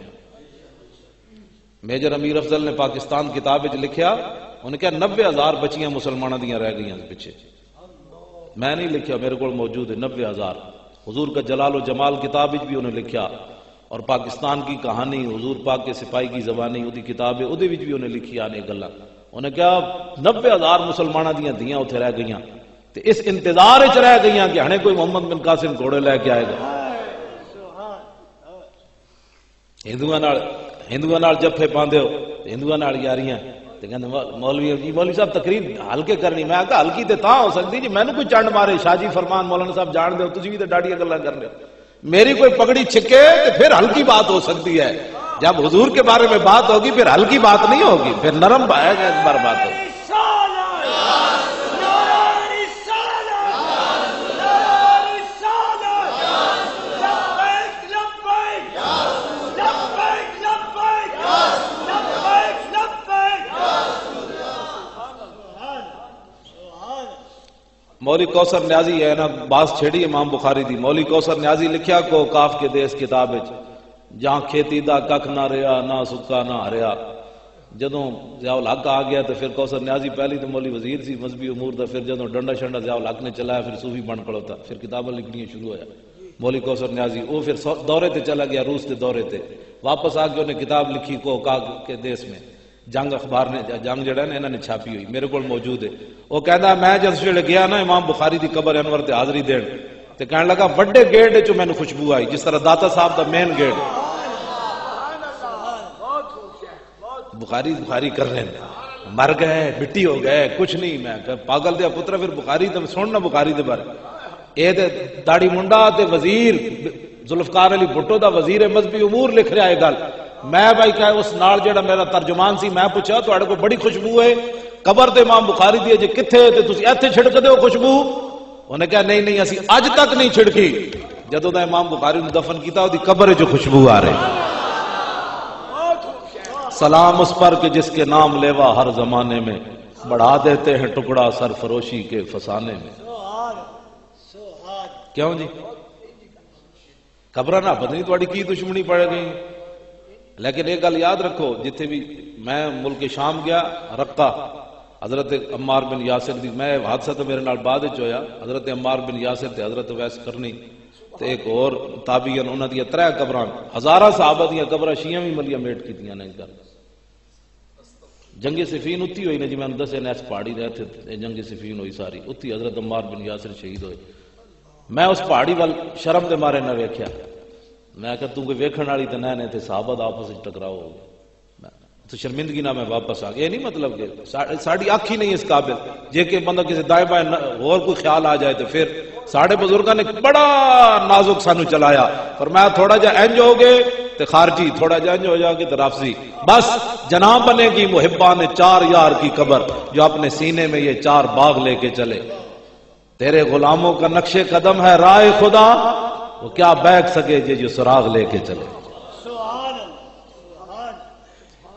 میجر امیر افضل نے پاکستان کتاب وچ لکھیا، انہیں کہا 90,000 بچیاں مسلمانوں دیاں رہ گئیاں پیچھے. میں نہیں لکھیا، میرے کو موجود ہے 90,000. حضور کا جلال و جمال کتاب وچ بھی انہیں لکھیا، اور پاکستان کی کہانی حضور پاک کے سپاہی کی زبانی وہ کتاب ہے اودے وچ بھی انہیں لکھی آنے گلاں. انہیں کہا 90,000 مسلمانوں دیاں دیاں اتھے رہ گئیاں تے اس انتظار وچ رہ گئیاں کہ ہنے کوئی محمد بن قاسم گھوڑے لے کے آئے گا. ہندوؤں نال جفے پاندے ہو، ہندوؤں نال یاریاں تے کہندے مولوی جی مولوی صاحب تقریر ہلکے کرنی. میں کہا ہلکی تے تاں ہو سکتی جی مینوں کوئی چنڈ مارے. شاہ جی فرمان مولانا صاحب جان دے ہو، تسی بھی تے ڈاڈیاں گلاں کر رہے ہو. میری کوئی پگڑی چھکے تے پھر ہلکی بات ہو سکتی ہے. جب حضور کے بارے میں بات ہوگی پھر ہلکی بات نہیں ہوگی، پھر نرم بار بات ہوگی. مولوی کوثر نیازی ہے نا باس چھیڑی امام بخاری دی. مولوی کوثر نیازی لکھیا کو کاف کے دیس کتاب وچ، جہاں کھیتی دا ککھ نہ رہیا نہ سکا نہ ہریا. جدوں ضیاء الحق آ گیا تو پھر کوثر نیازی پہلی تو مولوی وزیر سی مذہبی امور دا، پھر جدوں ڈنڈا شنڈا ضیاء الحق نے چلایا پھر صوفی بن کھڑوتا، پھر کتابیں لکھنیاں شروع ہویا. مولوی کوثر نیازی وہ پھر دورے تے چلا گیا، روس کے دورے تے واپس آ کے انہیں کتاب لکھی کو کاف کے دیس میں. جنگ اخبار نے جنگ جڑا نا انہوں نے چھاپی ہوئی، میرے کو موجود ہے. وہ کہندا میں جس ویلے گیا نا امام بخاری دی قبر انور تے حاضری دین تے کہنے لگا وڈے گیٹ چوں مینوں خوشبو آئی جس طرح داتا صاحب دا مین گیٹ. بخاری کر رہے ہیں، مر گئے مٹی ہو گئے کچھ نہیں. میں پاگل دیا پتر پھر بخاری تے سننا بخاری دے بارے. اے تے داڑھی منڈا تے وزیر ذوالفقار علی بھٹو دا وزیر مذہبی امور لکھ رہا ہے گل. میں بھائی کہ اس نال جڑا میرا ترجمان سی میں پوچھا تواڈے کو بڑی خوشبو ہے قبر تے امام بخاری دی جے کتھے تے تسی ایتھے چھڑک دے ہو خوشبو؟ انہیں کہا نہیں اسی اج تک نہیں چھڑکی. جدوں دا امام بخاری نو دفن کیتا اودی قبر وچ خوشبو آ رہی. سلام اس پر کہ جس کے نام لیوا ہر زمانے میں، بڑھا دیتے ہیں ٹکڑا سرفروشی کے فسانے میں. کیوں جی خبر نہ پتہ نہیں تواڈی کی دشمنی پڑ گئی. لیکن ایک گل یاد رکھو، جتھے بھی میں ملک شام گیا رقہ حضرت عمار بن یاسر دی، میں حادثہ تو میرے نال بعد وچ ہویا، حضرت عمار بن یاسر تے حضرت ویس کرنی تے ایک اور تابعین انہاں دی 3 قبراں ہزاراں صحابہ دی قبراں شیعہ بھی ملیاں میٹ کیتیاں نے کر جنگ صفین اتھی ہوئی نے جی میں دسے نے اس پہاڑی رہے تھے جنگ صفین ہوئی ساری اتھی حضرت عمار بن یاسر شہید ہوئے میں اس پہاڑی وال شرم دے مارے نہ ویکھیا میں کہ تو کوئی ویکھن والی تے نہ تے صحابہ دا آپس وچ ٹکراؤ ہو گیا تو شرمندگی نہ میں واپس آ گیا. یہ نہیں مطلب کہ ساڑی آنکھ ہی نہیں اس قابل جے کہ بندہ کسی دائیں بائیں اور کوئی خیال آ جائے تو پھر ساڑھے بزرگاں نے بڑا نازک سانو چلایا فرمایا تھوڑا جا انج ہو گئے تو خارجی تھوڑا جا انج ہو جا کے تو رافضی بس جناب بنے گی محبان 4 یار کی قبر جو اپنے سینے میں یہ 4 باغ لے کے چلے. تیرے غلاموں کا نقش قدم ہے راہ خدا وہ کیا بیک سکے جو سراغ لے کے چلے.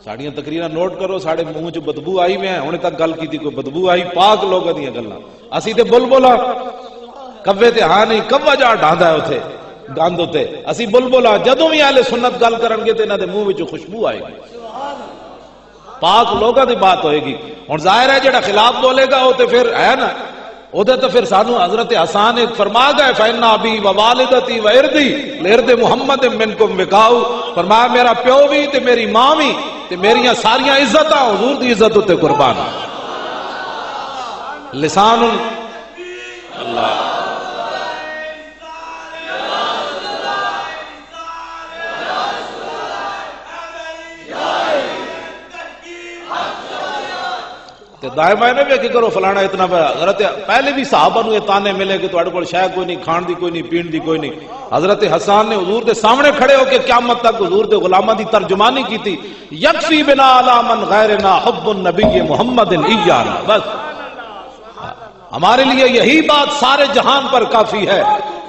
ساڑیاں تقریرا نوٹ کرو ساڑے منہ چ بدبو آئی میں ہن تک گل کیتی کوئی بدبو آئی پاک لوگاں دیاں گلاں اسی تے بلبلا کوے تے ہاں نہیں کوا جا ڈاندا ہے اوتھے گند اوتے اسی بلبلا جدوں بھی اہل سنت گل کرن گے تے انہاں دے منہ وچ خوشبو آئے گی پاک لوگاں دی بات ہوئے گی. ہن ظاہر ہے جڑا خلاف بولے گا او تے پھر ہے نا ادھر تو پھر سانو حضرت حسان ایک فرما گئے فَإِنَّ أَبِي وَوَالِدَتِي وَإِرْضِي لِإِرْضِ مُحَمَّدٍ مِّنْكُمْ وِقَاءُ فرمایا میرا پیو بھی تے میری ماں بھی تے میریاں ساریاں عزتاں حضور دی عزت تے قربان لسان اللہ دائیں بائیں میں بھی کرو فلانا اتنا حضرت پہلے بھی صحابہ نو یہ تانے ملے کہ تواڈے کول شے کوئی نہیں کھان دی کوئی نہیں پین دی کوئی نہیں. حضرت حسان نے حضور دے سامنے کھڑے ہو کے قیامت تک حضور دے غلاماں دی ترجمانی کی تھی یکفی بنا علی من غیرنا حب النبی محمد ایانا بس ہمارے لیے یہی بات سارے جہان پر کافی ہے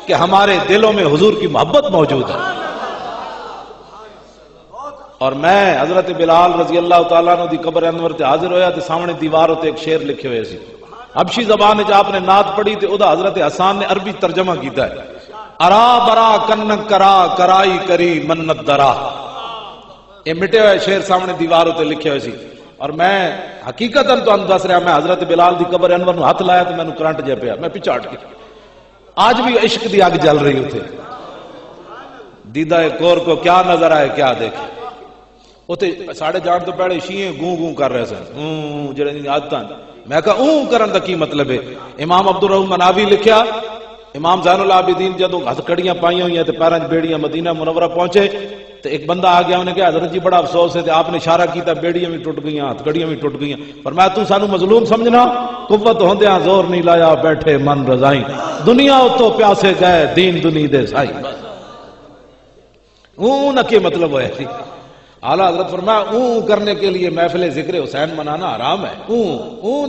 کہ ہمارے دلوں میں حضور کی محبت موجود ہے. اور میں حضرت بلال رضی اللہ تعالیٰ عنہ دی قبر انور تے حاضر ہویا تے سامنے دیوار تے ایک شعر لکھے ہوئے سی حبشی زبان وچ آپ نے نعت پڑھی تے اودا حضرت حسان نے عربی ترجمہ کیتا ہے ارا برا کنک کرا کرائی کری منت درا. یہ مٹے ہوئے شعر سامنے دیوار تے لکھے ہوئے سی اور میں حقیقتاً تو دس رہا میں حضرت بلال دی قبر انور نو ہاتھ لایا تے مینوں کرنٹ جے پیا میں پیچھے ہٹ کے آج بھی عشق دی اگ جل رہی ہوتے دیدہ کور کو کیا نظر آئے کیا دیکھے اوتے ساڑھے جان تو پہلے شیعے گوں گوں کر رہے سن جڑے دی عادتاں میں کہا کرن دا کی مطلب ہے. امام عبدالرحیم مناوی لکھیا امام زین العابدین جدوں ہتھکڑیاں پائیاں ہوئی ہیں تے پیراں وچ بیڑیاں مدینہ منورہ پہنچے تے ایک بندہ آ گیا انہیں کہا حضرت جی بڑا افسوس ہے تے آپ نے اشارہ کیتا بیڑیاں بھی ٹوٹ گئیاں ہتھکڑیاں بھی ٹوٹ گئیاں فرمایا تو سانو مظلوم سمجھنا قوت ہوندیاں زور نہیں لایا بیٹھے من رضائی دنیا اتوں پیاسے گئے دین دنی دے سائی نہ کے مطلب ہوئے تھی. اعلیٰ حضرت فرمایا کرنے کے لیے محفل ذکر حسین منانا حرام ہے.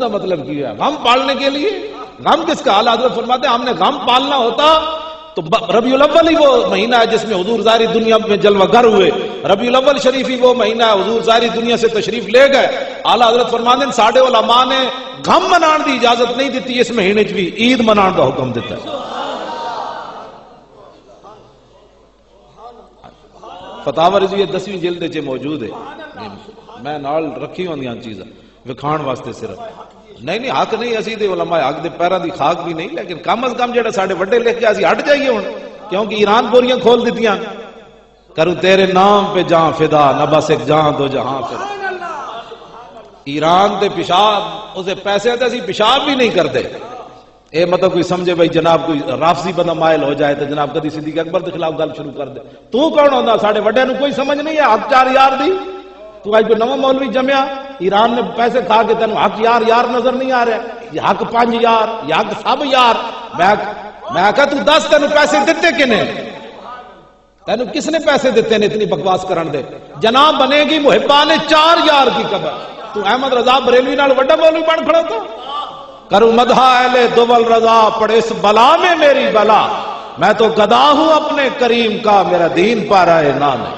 دا مطلب کیا ہے غم پالنے کے لیے غم کس کا؟ اعلیٰ حضرت فرماتے ہیں ہم نے غم پالنا ہوتا تو ربیع الاول ہی وہ مہینہ ہے جس میں حضور ظاہری دنیا میں جلوہ گر ہوئے. ربیع الاول شریف ہی وہ مہینہ ہے حضور ظاہری دنیا سے تشریف لے گئے. اعلیٰ حضرت فرماتے ہیں ساڈے علماء نے غم منان دی اجازت نہیں دیتی اس مہینے چ بھی عید منان کا حکم دیتا ہے. فتاوی رضویہ 10ویں جلد چ موجود ہے میں نال رکھی ہوندیاں چیزاں وکھان واسطے صرف نہیں حق نہیں اسی دے علماء حق دے پیراں دی خاک بھی نہیں لیکن کم از کم جڑا ساڈے وڈے لکھ کے اسی ہٹ جائیے ہن کیونکہ ایران بوریاں کھول دتیاں کروں تیرے نام پہ جاں فدا نہ بس ایک جاں دو جہاں فدا. ایران دے پیشاب اسے پیسے تے اسی پیشاب بھی نہیں کرتے. اے مطلب کوئی سمجھے بھائی جناب کوئی رافضی بندہ مائل ہو جائے تو جناب کدی صدیق اکبر کے خلاف گل شروع کر دے. تو کون ہوندا ساڈے وڈے نو کوئی سمجھ نہیں ہے حق 4 یار دی. تو اج کوئی نواں مولوی جمیا ایران میں پیسے کھا کے تینوں حق یار نظر نہیں آ رہا یہ حق 5 یار یہ حق سب یار. میں کہا تو دس تینوں پیسے دیتے کنے تینوں کس نے پیسے دیتے نے اتنی بکواس کرن دے. جناب بنے گی محبان 4 یار کی قبر. تو احمد رضا بریلوی نال وڈا مولوی بن کھڑا تھا کروں مدح اہل دول رضا پڑے اس بلا میں میری بلا میں تو گدا ہوں اپنے کریم کا میرا دین پا رہا ہے نام ہے.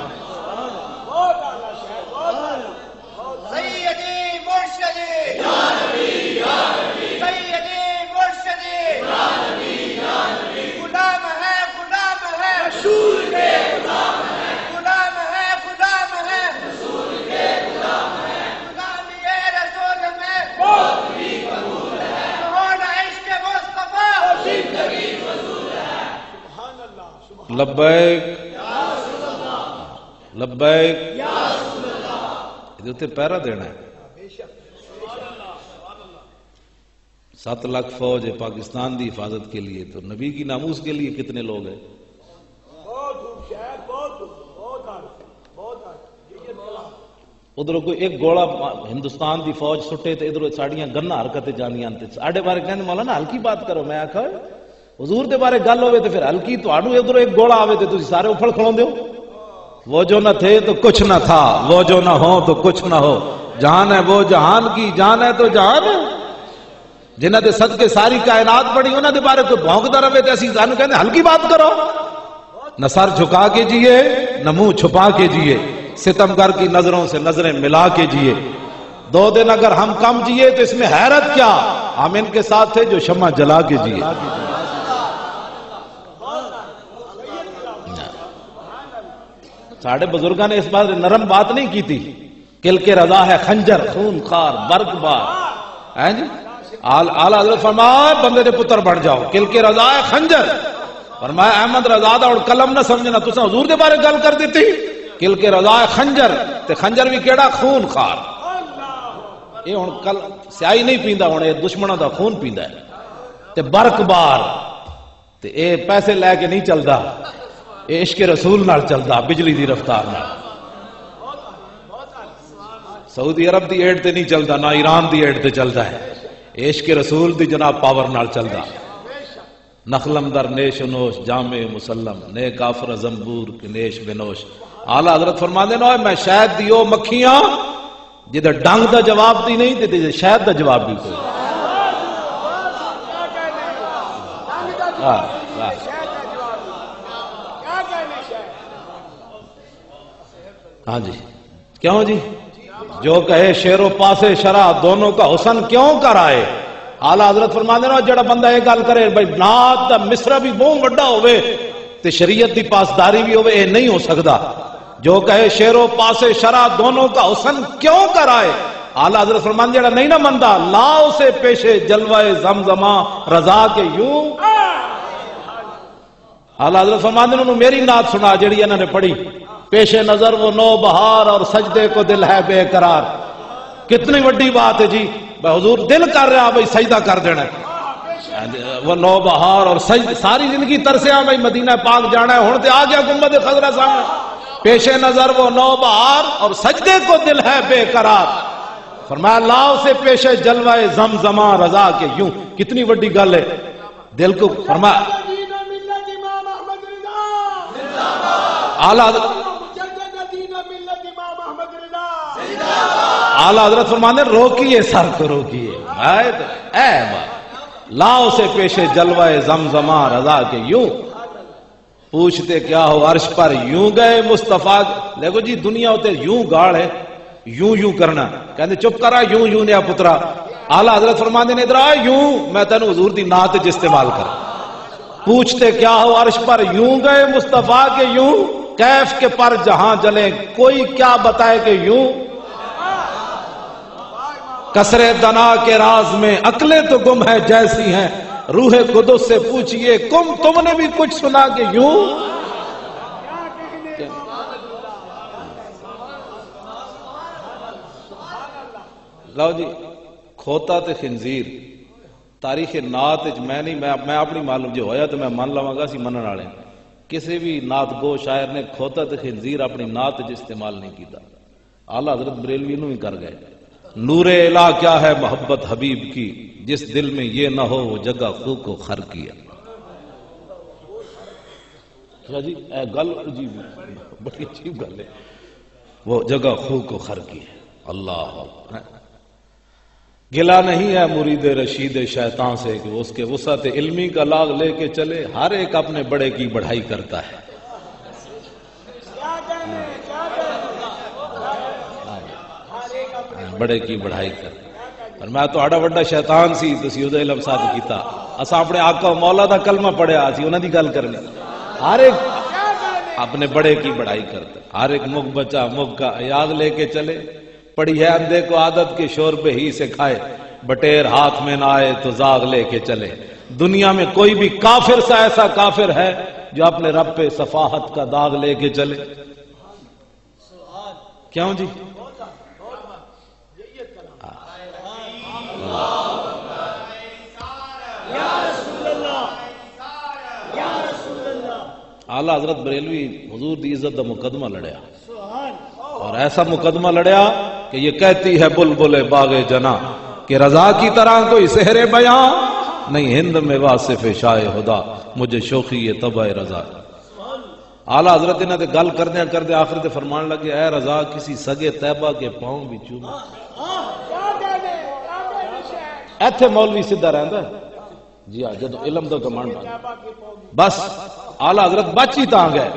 لبیک لبیک یہ پہرا دینا ہے. 7 لاکھ فوج ہے پاکستان دی حفاظت کے لیے، تو نبی کی ناموس کے لیے کتنے لوگ ہیں؟ ادھر کوئی ایک گوڑا ہندوستان دی فوج سٹے تو ادھر ساڑیاں گنا حرکتیں جانیاں ساڑھے بارے کہنے مولانا ہلکی بات کرو. میں آخا حضور دے بارے گل ہوئے تو پھر ہلکی تو آڈو ادھر ایک گوڑا آوے تو سارے اپھڑ کھڑوں دیو. وہ جو نہ تھے تو کچھ نہ تھا، وہ جو نہ ہو تو کچھ نہ ہو، جان ہے وہ جہان کی، جان ہے تو جہان ہے. جنہ دے صدقے ساری کائنات پڑی انہاں دے بارے کوئی بھونکدا رہے تے اسی سانوں کہندے ہلکی بات کرو. نہ سر جھکا کے جیے نہ منہ چھپا کے جیے، ستمگر کی نظروں سے نظریں ملا کے جیے. 2 دن اگر ہم کم جیے تو اس میں حیرت کیا، ہم ان کے ساتھ تھے جو شمع جلا کے جیے. ساڑھے بزرگاں نے اس بات نرم بات نہیں کی تھی. کل کے رضا ہے خنجر، خون خار، برق بار. ہیں جی اعلیٰ حضرت فرمایا بندے دے پتر بن جاؤ. کل کے رضا ہے خنجر، فرمایا احمد رضا دا اور قلم نہ سمجھنا، تساں حضور دے بارے گل کر دیتی. کل کے رضا ہے خنجر، تے خنجر بھی کیڑا؟ خون خار. یہ ہن کل سیاہی نہیں پیندا، ہن یہ دشمنوں دا خون پیندا ہے. تے برق بار، تے اے پیسے لے کے نہیں چلدا، اے عشق رسول نال چلدا، بجلی دی رفتار نال. سعودی عرب دی ایڈ تے نہیں چلدا، نہ ایران دی ایڈ تے چلدا ہے، عشق رسول دی جناب پاور نال چلدا. نخلم در نیش و نوش جامع مسلم، نے کافر زمبور کے نیش بنوش. اعلیٰ حضرت فرماندے نے میں شاید دیو مکھیاں جدھر ڈنگ دا جواب دی نہیں تے شاید دا جواب بھی کوئی. ہاں جی کیوں جی؟ جو کہے شیر و پاسے شرع دونوں کا حسن کیوں کر آئے. اعلیٰ حضرت فرماندے نے جڑا بندہ یہ گل کرے بھائی نات دا مصرع بھی بہت بڑا ہوئے تے شریعت دی پاسداری بھی ہوئے، یہ نہیں ہو سکتا. جو کہے شیر و پاسے شرع دونوں کا حسن کیوں کر آئے. اعلیٰ حضرت فرماندے جڑا نہیں نہ مندا لا اسے پیشے جلوہ زمزماں رضا کے یوں. اعلیٰ حضرت فرماندے نے میری نعت سنا جڑی انہوں نے پڑھی، پیش نظر وہ نو بہار اور سجدے کو دل ہے بے قرار. کتنی بڑی بات ہے جی، بھائی حضور دل کر رہا بھائی سجدہ کر دینا ہے. وہ نو بہار اور ساری زندگی ترسے ہاں بھائی مدینہ پاک جانا ہے، ہن تے آ گیا گنبد خضرا سامنے. پیش نظر وہ نو بہار اور سجدے کو دل ہے بے قرار. فرمایا لاؤ سے پیش جلوہ زمزماں رضا کے یوں. کتنی بڑی گل ہے دل کو. فرمایا اعلیٰ حضرت فرمانے روکیے سر کو روکیے، اے لاؤ سے پیشے جلوہ زمزماں رضا کے یوں. پوچھتے کیا ہو عرش پر یوں گئے مصطفیٰ. دیکھو جی دنیا ہوتے یوں گاڑ ہے، یوں یوں کرنا، کہتے چپ کرا یوں یوں نیا پترا. اعلیٰ حضرت فرمانے نے ادھر آ یوں میں تینوں حضور دی نعت استعمال کر. پوچھتے کیا ہو عرش پر یوں گئے مصطفیٰ کے یوں، کیف کے پر جہاں جلیں کوئی کیا بتائے کہ یوں. کسرے دنا کے راز میں عقلیں تو گم ہے جیسی ہیں، روح قدس سے پوچھئے تم نے بھی کچھ سنا کہ یوں. لو جی کھوتا تے خنزیر تاریخ نعت میں اپنی معلوم جو ہویا تو میں مان لواں گا سی منن والے. کسی بھی نعت گو شاعر نے کھوتا تے خنزیر اپنی نعت استعمال نہیں کیتا. اعلیٰ حضرت بریلوی نو ہی کر گئے. نور الہ کیا ہے محبت حبیب کی، جس دل میں یہ نہ ہو وہ جگہ خو کو خر کیا. جی اے گل عجیب بڑی عجیب گل ہے، وہ جگہ خو کو خر کی ہے. اللہ گلا نہیں ہے مرید رشید شیطان سے کہ اس کے وسعت علمی کا لاغ لے کے چلے، ہر ایک اپنے بڑے کی بڑھائی کرتا ہے. بڑے کی بڑھائی کر. اور میں تو آڑا بڑا شیطان سی تسی او دا علم ساتھ کیتا. اساں اپنے آقا مولا دا کلمہ پڑھیا سی، انہاں دی گل کرنی. ہر ایک اپنے بڑے کی بڑھائی کرتا، ہر ایک مغ بچہ مغ کا یاد لے کے چلے. پڑی ہے اندھے کو عادت کے شوربے ہی سے کھائے، بٹیر ہاتھ میں نہ آئے تو زاغ لے کے چلے. دنیا میں کوئی بھی کافر سا ایسا کافر ہے جو اپنے رب پہ صفاحت کا داغ لے کے چلے؟ کیوں جی؟ اعلیٰ حضرت بریلوی حضور دی عزت دا مقدمہ لڑیا، اور ایسا مقدمہ لڑیا کہ یہ کہتی ہے بلبل باغ جنا کہ رضا کی طرح کوئی سحر بیاں نہیں ہند میں واصف شائع خدا مجھے شوخی یہ طبع رضا۔ اعلیٰ حضرت انہاں تے گل کردے آخر تے فرمان لگے اے رضا کسی سگے طیبہ کے پاؤں بھی چوما۔ ایتھے مولوی سیدھا رہندا ہے جی ہاں جدو علم دا کمانڈ بس اعلیٰ حضرت بچ ہی تاں گئے،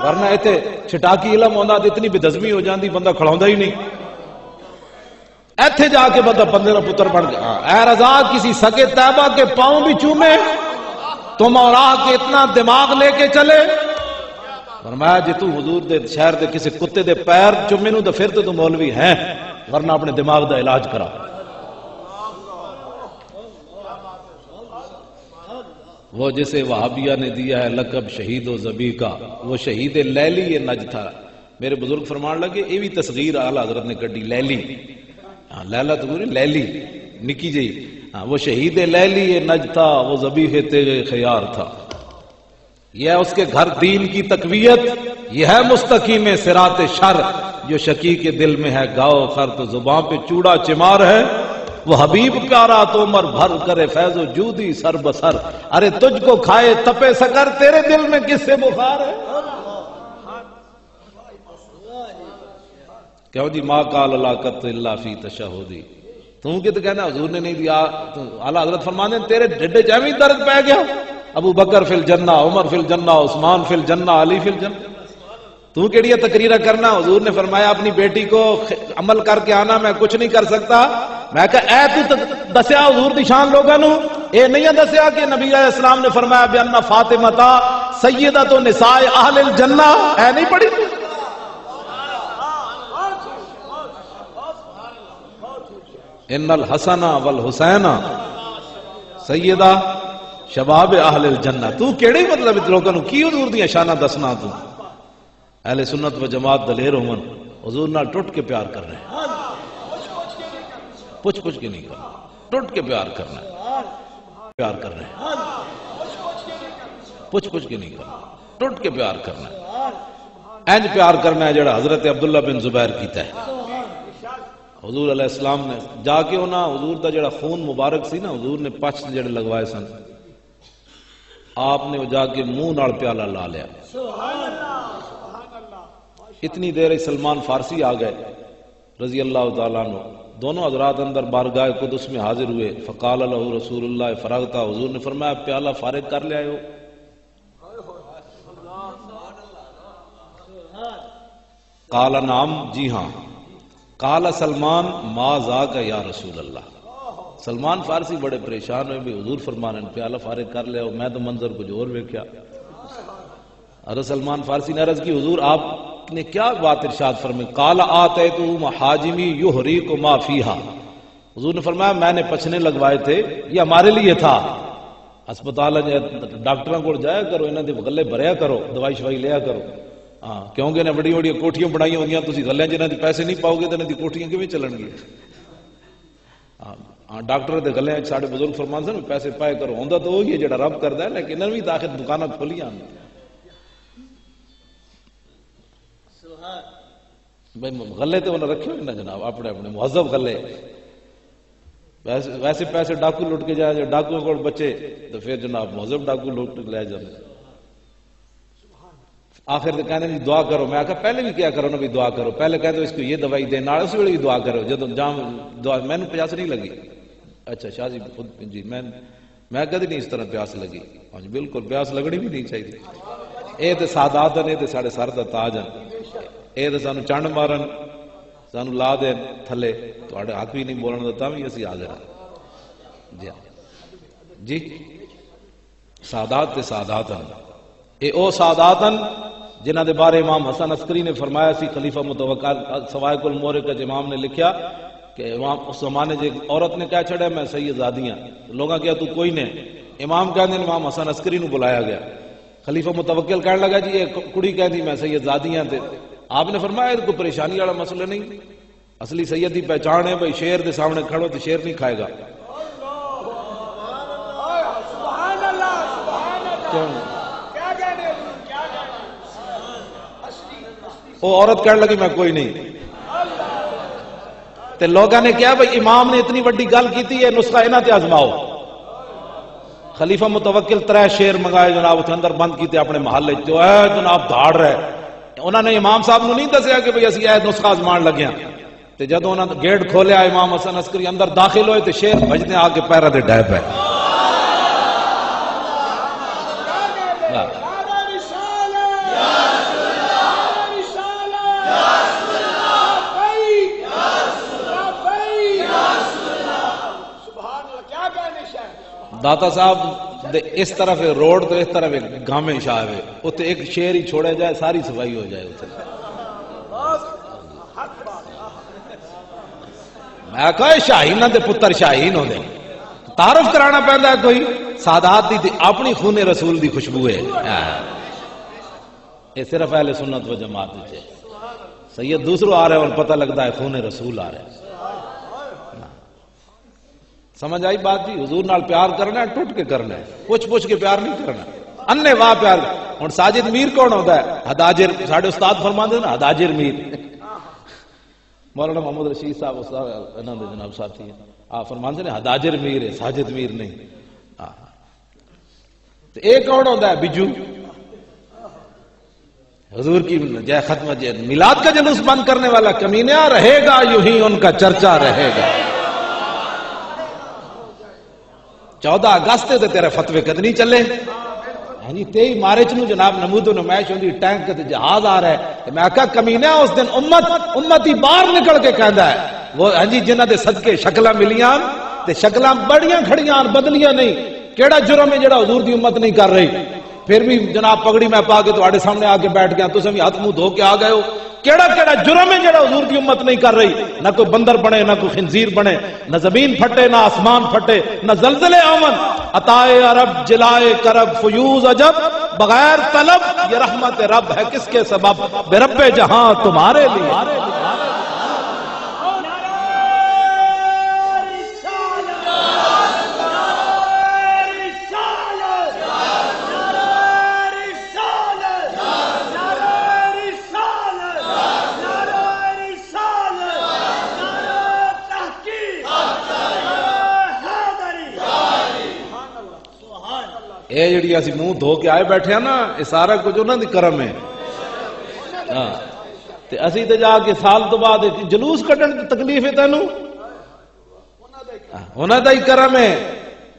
ورنہ ایتھے چھٹاکی علم ہوندا تے اتنی بدہضمی ہو جاندی بندہ کھڑاوندا ہی نہیں۔ ایتھے جا کے بندہ بندے دا پتر بن گیا۔ اے رضا کسی سگے طیبہ کے پاؤں بھی چومے تم اور آ کے اتنا دماغ لے کے چلے۔ فرمایا جی تو حضور دے شہر دے کسی کتے دے پیر چومے نو تو پھر تو مولوی ہیں، ورنہ اپنے دماغ دا علاج کرا۔ وہ جسے وہابیہ نے دیا ہے لقب شہید و ذبیح کا، وہ شہید لیلی یہ نج تھا۔ میرے بزرگ فرمان لگے یہ بھی تصغیر اعلیٰ حضرت نے کڈی، لیلی، لیلا تو لیلی نکی جی، وہ شہید لیلی یہ نج تھا، وہ ذبیح تیغ خیار تھا۔ یہ ہے اس کے گھر دین کی تقویت، یہ ہے مستقیم صراط شر، جو شکی کے دل میں ہے گاؤ خر تو زباں پہ چوڑا چمار ہے۔ وہ حبیب پیارا تو عمر بھر کرے فیض و جودی سر بسر، ارے تجھ کو کھائے تپے سکر تیرے دل میں کس سے بخار ہے؟ کیوں جی ما قال علاقت الا فی تشہدی، تم کہ تو کہنا حضور نے نہیں دیا۔ اعلیٰ حضرت فرمانے تیرے ڈھڈے جیویں درد پہ گیا، ابو بکر فی الجنہ، عمر فی الجنہ، عثمان فی الجنہ، علی فی الجنہ، تو کیڑی تقریر کرنا؟ حضور نے فرمایا اپنی بیٹی کو عمل کر کے آنا، میں کچھ نہیں کر سکتا۔ میں کہا اے تو دسیا حضور دی شان لوگاں نو، اے نہیں دسیا کہ نبی علیہ السلام نے فرمایا بأن فاطمہ سیدۃ نساء اہل الجنہ، اے نہیں پڑھی؟ ان الحسن والحسین سیدہ شباب اہل الجنہ۔ تو کیڑے مطلب لوگاں نو کی حضور دی شاناں دسنا؟ تو اہل سنت و جماعت دلیر ہومن حضور نال ٹوٹ کے پیار کر رہے ہیں، پوچھ کے نہیں کرنا، ٹوٹ کے پیار کرنا ہے، پیار کر رہے ہیں، پوچھ کے نہیں کرنا، ٹوٹ کے پیار کرنا ہے، اینج پیار کرنا ہے جڑا حضرت عبداللہ بن زبیر کیتا ہے۔ حضور علیہ السلام نے جا کے انہاں حضور دا جڑا خون مبارک سی نا، حضور نے پچ جڑے لگوائے سن، آپ نے جا کے منہ نال پیالہ لا لیا۔ اتنی دیر سلمان فارسی آ گئے رضی اللہ تعالیٰ عنہ، دونوں حضرات اندر بارگاہ قدس میں حاضر ہوئے۔ فقال له رسول اللہ فرغتا، حضور نے فرمایا پیالہ فارغ کر لے آئے ہو؟ قال نعم، جی ہاں۔ قال سلمان ما ذاک یا رسول اللہ، سلمان فارسی بڑے پریشان ہوئے بھی حضور فرمانے پیالہ فارغ کر لے آؤ، میں تو منظر کچھ اور ویکھیا۔ حضرت سلمان فارسی نے عرض کی حضور آپ نے کیا بات ارشاد فرمائی؟ قال آتیتہ محاجمی یحریق ما فیہا، حضور نے فرمایا میں نے پچھنے لگوائے تھے، یہ ہمارے لیے تھا۔ ہسپتال ڈاکٹراں کو جایا کرو، انہاں دے گلے بھریا کرو، دوائی شوائی لیا کرو، ہاں کیونکہ انہیں بڑی بڑی کوٹھیاں بنائی ہوندیاں، تسی گلے جنہاں دی پیسے نہیں پاؤ گے تو انہاں دی کوٹھیاں کیویں چلن گی؟ ہاں ڈاکٹر دے گلے ساڈے بزرگ فرمان سن پیسے پائے کرو، ہوندا تو وہی ہے جڑا رب کردا ہے، لیکن انہاں وی تاخیر دکاناں کھولیاں بھائی غلے تو انہیں رکھے ہوئے نا جناب، اپنے اپنے مہذب غلے، ویسے پیسے ڈاکو لوٹ کے جائے، ڈاکو کو بچے تو پھر جناب مہذب ڈاکو لوٹ کے لے جاتے۔ آخر تو کہنے بھی دعا کرو، میں کہا پہلے بھی کیا کرو نا بھی دعا کرو، پہلے کہتے ہو اس کو یہ دوائی دے، نال اس ویلے بھی دعا کرو، جب جام دعا میں نے پیاس نہیں لگی۔ اچھا شاہ جی خود جی میں کدی نہیں اس طرح پیاس لگی۔ ہاں جی بالکل پیاس لگنی بھی نہیں چاہیے، یہ تو سادات ہیں، یہ تو سارے سر دا تاج ہیں، یہ تو سانو چنڈ مارن سانو لا دین تھلے، تھوڑے حق بھی نہیں بولن دا بھی اسی حاضر ہیں جی سادات تے سادات ہیں، اے او سادات ہیں جنہ دے بارے امام حسن عسکری نے فرمایا سی، خلیفہ متوقع سوائق المورق امام نے لکھیا کہ امام اس زمانے جے عورت نے کہا چھڑے میں سید زادیاں، لوگاں کیا تو کوئی نہیں، امام کہندے امام حسن عسکری نو بلایا گیا، خلیفہ متوکل کہنے لگا جی یہ کڑی کہہ دی میں سید زادیاں تھے. آپ نے فرمایا کوئی پریشانی والا مسئلہ نہیں، اصلی سید کی پہچان ہے بھائی شیر کے سامنے کھڑو تو شیر نہیں کھائے گا. وہ عورت کہنے لگی میں کوئی نہیں. تے لوگوں نے کیا بھائی امام نے اتنی بڑی گل کی ہے، نسخہ انہاں تے آزماؤ. خلیفہ متوکل 3 شیر منگائے جناب، اتنے اندر بند کیتے اپنے محلے جو ہے جناب دھاڑ رہے. انہوں نے امام صاحب نو نہیں دسیا کہ بھئی اسی اے نسخہ آزمان لگے ہیں. تے جدوں انہاں نے گیٹ کھولیا امام حسن عسکری اندر داخل ہوئے تے شیر بھجنے آ کے پیراں تے ڈے پے. داتا صاحب اس طرف روڈ تو اس طرف گامے شاہ ہے، اتنے ایک شیر ہی چھوڑا جائے ساری صفائی ہو جائے. میں کہا شاہین دے پتر شاہین ہوندے تعارف کرانا پہندا ہے کوئی سادات دی اپنی خون رسول دی خوشبو ہے. یہ صرف اہل سنت و جماعت ہے. سید دوسروں آ رہے ہیں اور پتہ لگتا ہے خون رسول آ رہے ہیں. سمجھ آئی بات جی؟ حضور نال پیار کرنا ہے ٹوٹ کے کرنا ہے، پوچھ کے پیار نہیں کرنا، انے واہ پیار. ہوں ساجد میر کون ہوتا ہے؟ ہداجر. ساڈے استاد فرماندے نا ہداجر میر. مولانا محمد رشید صاحب استاد انہاں دے جناب ساتھی ہیں، آپ فرماندے نے ہداجر میر ہے، ساجد میر نہیں. تو ایک کون ہوتا ہے؟ بجو. حضور کی جے ختم جے میلاد کا جلوس بند کرنے والا کمینہ رہے گا، یوں ہی ان کا چرچا رہے گا. 14 اگست تے تیرے فتوے کد نہیں چلے. ہاں جی 23 مارچ نو جناب نمود و نمائش ہوندی، ٹینک تے جہاز آ رہا ہے. میں کہا کمینہ اس دن امتی باہر نکل کے کہندا ہے وہ ہاں جی جنہاں دے صدقے شکلاں ملیاں تے شکلاں بڑیاں کھڑیاں بدلیاں نہیں. کیڑا جرم ہے جڑا حضور دی امت نہیں کر رہی؟ پھر بھی جناب پگڑی میں پا کے تواڈے سامنے آ کے بیٹھ گیا، تساں بھی ہاتھ منہ دھو کے آ گئے ہو. کیڑا جرم ہے جڑا حضور کی امت نہیں کر رہی؟ نہ کوئی بندر بنے، نہ کوئی خنزیر بنے، نہ زمین پھٹے، نہ آسمان پھٹے، نہ زلزلے آمن. عطائے عرب جلائے کرب فیوز عجب، بغیر طلب یہ رحمت رب ہے کس کے سبب، بے رب جہاں تمہارے لیے. اے جڑی اسی منہ دھو کے آئے بیٹھے ہیں نا، یہ سارا کچھ انہاں دی کرم ہے. تے اسی تے جا کے سال تو بعد جلوس کڈن دی تکلیف ہے تینوں، انہاں دا ہی کرم ہے.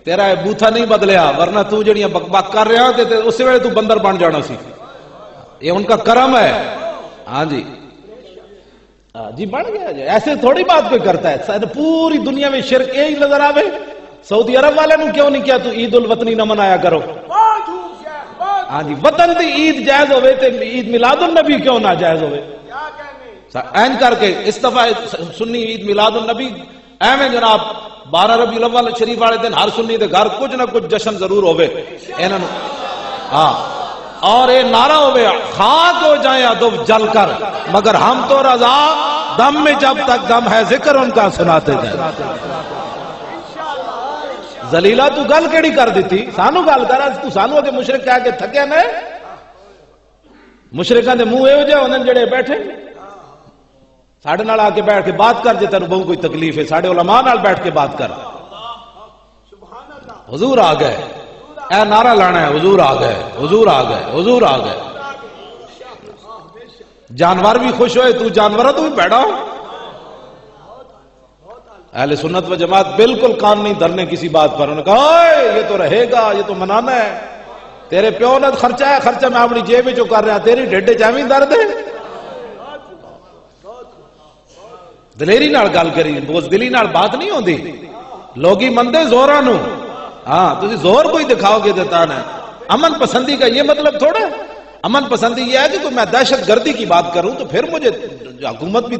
تیرا بوتھا نہیں بدلیا، ورنہ تو جڑیاں بک بک کر رہا تے اس ویلے تو بندر بن جانا سی. یہ ان کا کرم ہے. ہاں جی جی بن گیا جی. ایسے تھوڑی بات کوئی کرتا ہے. پوری دنیا میں شرک یہی نظر آوے. سعودی عرب والے نو کیوں نہیں کیا تو عید الوطنی نہ منایا کرو؟ ہاں جی وطن دی عید جائز ہوئے تے عید میلاد النبی کیوں نہ جائز ہوئے؟ این کر کے استفا سنی عید میلاد النبی ایویں جناب 12 ربیع الاول شریف والے دن ہر سنی دے گھر کچھ نہ کچھ جشن ضرور ہوئے. ہاں اور یہ نعرہ ہوئے خاک ہو جائیں ادب جل کر مگر ہم تو رضا دم میں جب تک دم ہے ذکر ان کا سناتے جائیں. زلیلہ تو گل کیڑی کر دیتی؟ سانو گل کر. تو سانو اگے مشرک کہہ کے تھکیا میں؟ مشرکاں دے منہ ایو جے ہوندے جڑے بیٹھے ساڈے نال آ کے بیٹھ کے بات کر. جے تینوں بہت کوئی تکلیف ہے ساڈے علماء نال بیٹھ کے بات کر. حضور آ گئے، اے نعرہ لانا ہے حضور آ گئے، حضور آ گئے، حضور آ گئے. جانور بھی خوش ہوئے، تو جانورہ تو بھی بیٹھا ہو. اہل سنت و جماعت بالکل کان نہیں دھرنے کسی بات پر. انہوں نے کہا یہ تو رہے گا، یہ تو منانا ہے. تیرے پیو نے خرچہ ہے، خرچہ میں اپنی جیب میں جو کر رہا، تیری ڈیڈے چاہویں درد ہے. دلیری نال گل کری، بزدلی نال بات نہیں ہوندی. لوگی مندے زوراں نو. ہاں تسی زور کوئی دکھاؤ گے دیتا نا. امن پسندی کا یہ مطلب تھوڑا. امن پسندی یہ ہے کہ کوئی میں دہشت گردی کی بات کروں تو پھر مجھے حکومت بھی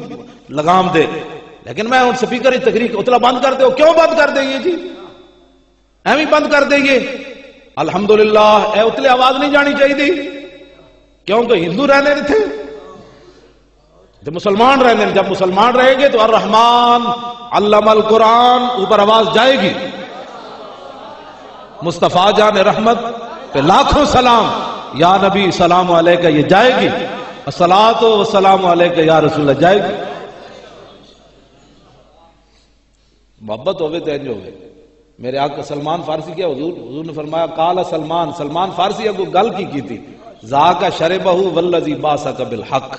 لگام دے. لیکن میں ان سپیکر تقریر اتلا بند کر دے. کیوں بند کر دیں گے جی؟ ایویں بند کر دیں گے. الحمدللہ اے اتلے آواز نہیں جانی چاہیے تھی کیونکہ ہندو رہنے تھے جب مسلمان رہنے، جب مسلمان رہیں گے تو الرحمن علم القرآن اوپر آواز جائے گی. مصطفیٰ جان رحمت پہ لاکھوں سلام، یا نبی سلام علیکہ یہ جائے گی. الصلاۃ والسلام علیکہ یا رسول اللہ جائے گی. محبت ہوئے تو انج ہوئے. میرے آقا سلمان فارسی کیا حضور نے فرمایا قال سلمان فارسی کو گل کی تھی ذاک شربہ والذی باسک بالحق.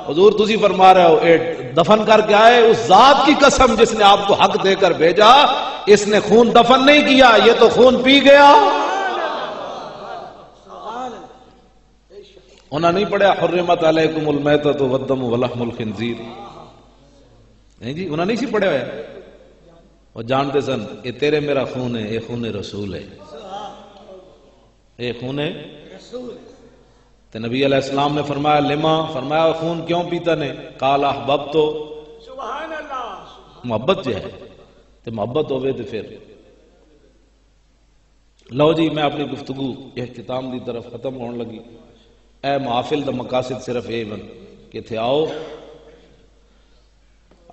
حضور تسی فرما رہے ہو اے دفن کر کے آئے اس ذات کی قسم جس نے آپ کو حق دے کر بھیجا، اس نے خون دفن نہیں کیا، یہ تو خون پی گیا. انہوں نے نہیں پڑھا حرمت علیکم المیتۃ والدم ولحم الخنزیر؟ نہیں جی، انہوں نے نہیں پڑھا ہوا. وہ جانتے سن یہ تیرے میرا خون ہے، یہ خون رسول ہے، یہ خون رسول. تو نبی علیہ السلام نے فرمایا لما، فرمایا خون کیوں پیتا نے؟ قال احببت، سبحان اللہ، محبت جو ہے تو محبت ہوئے تو پھر لو جی میں اپنی گفتگو اختتام دی طرف ختم ہونے لگی. اے محافل دا مقاصد صرف یہ بن کہ تھے آؤ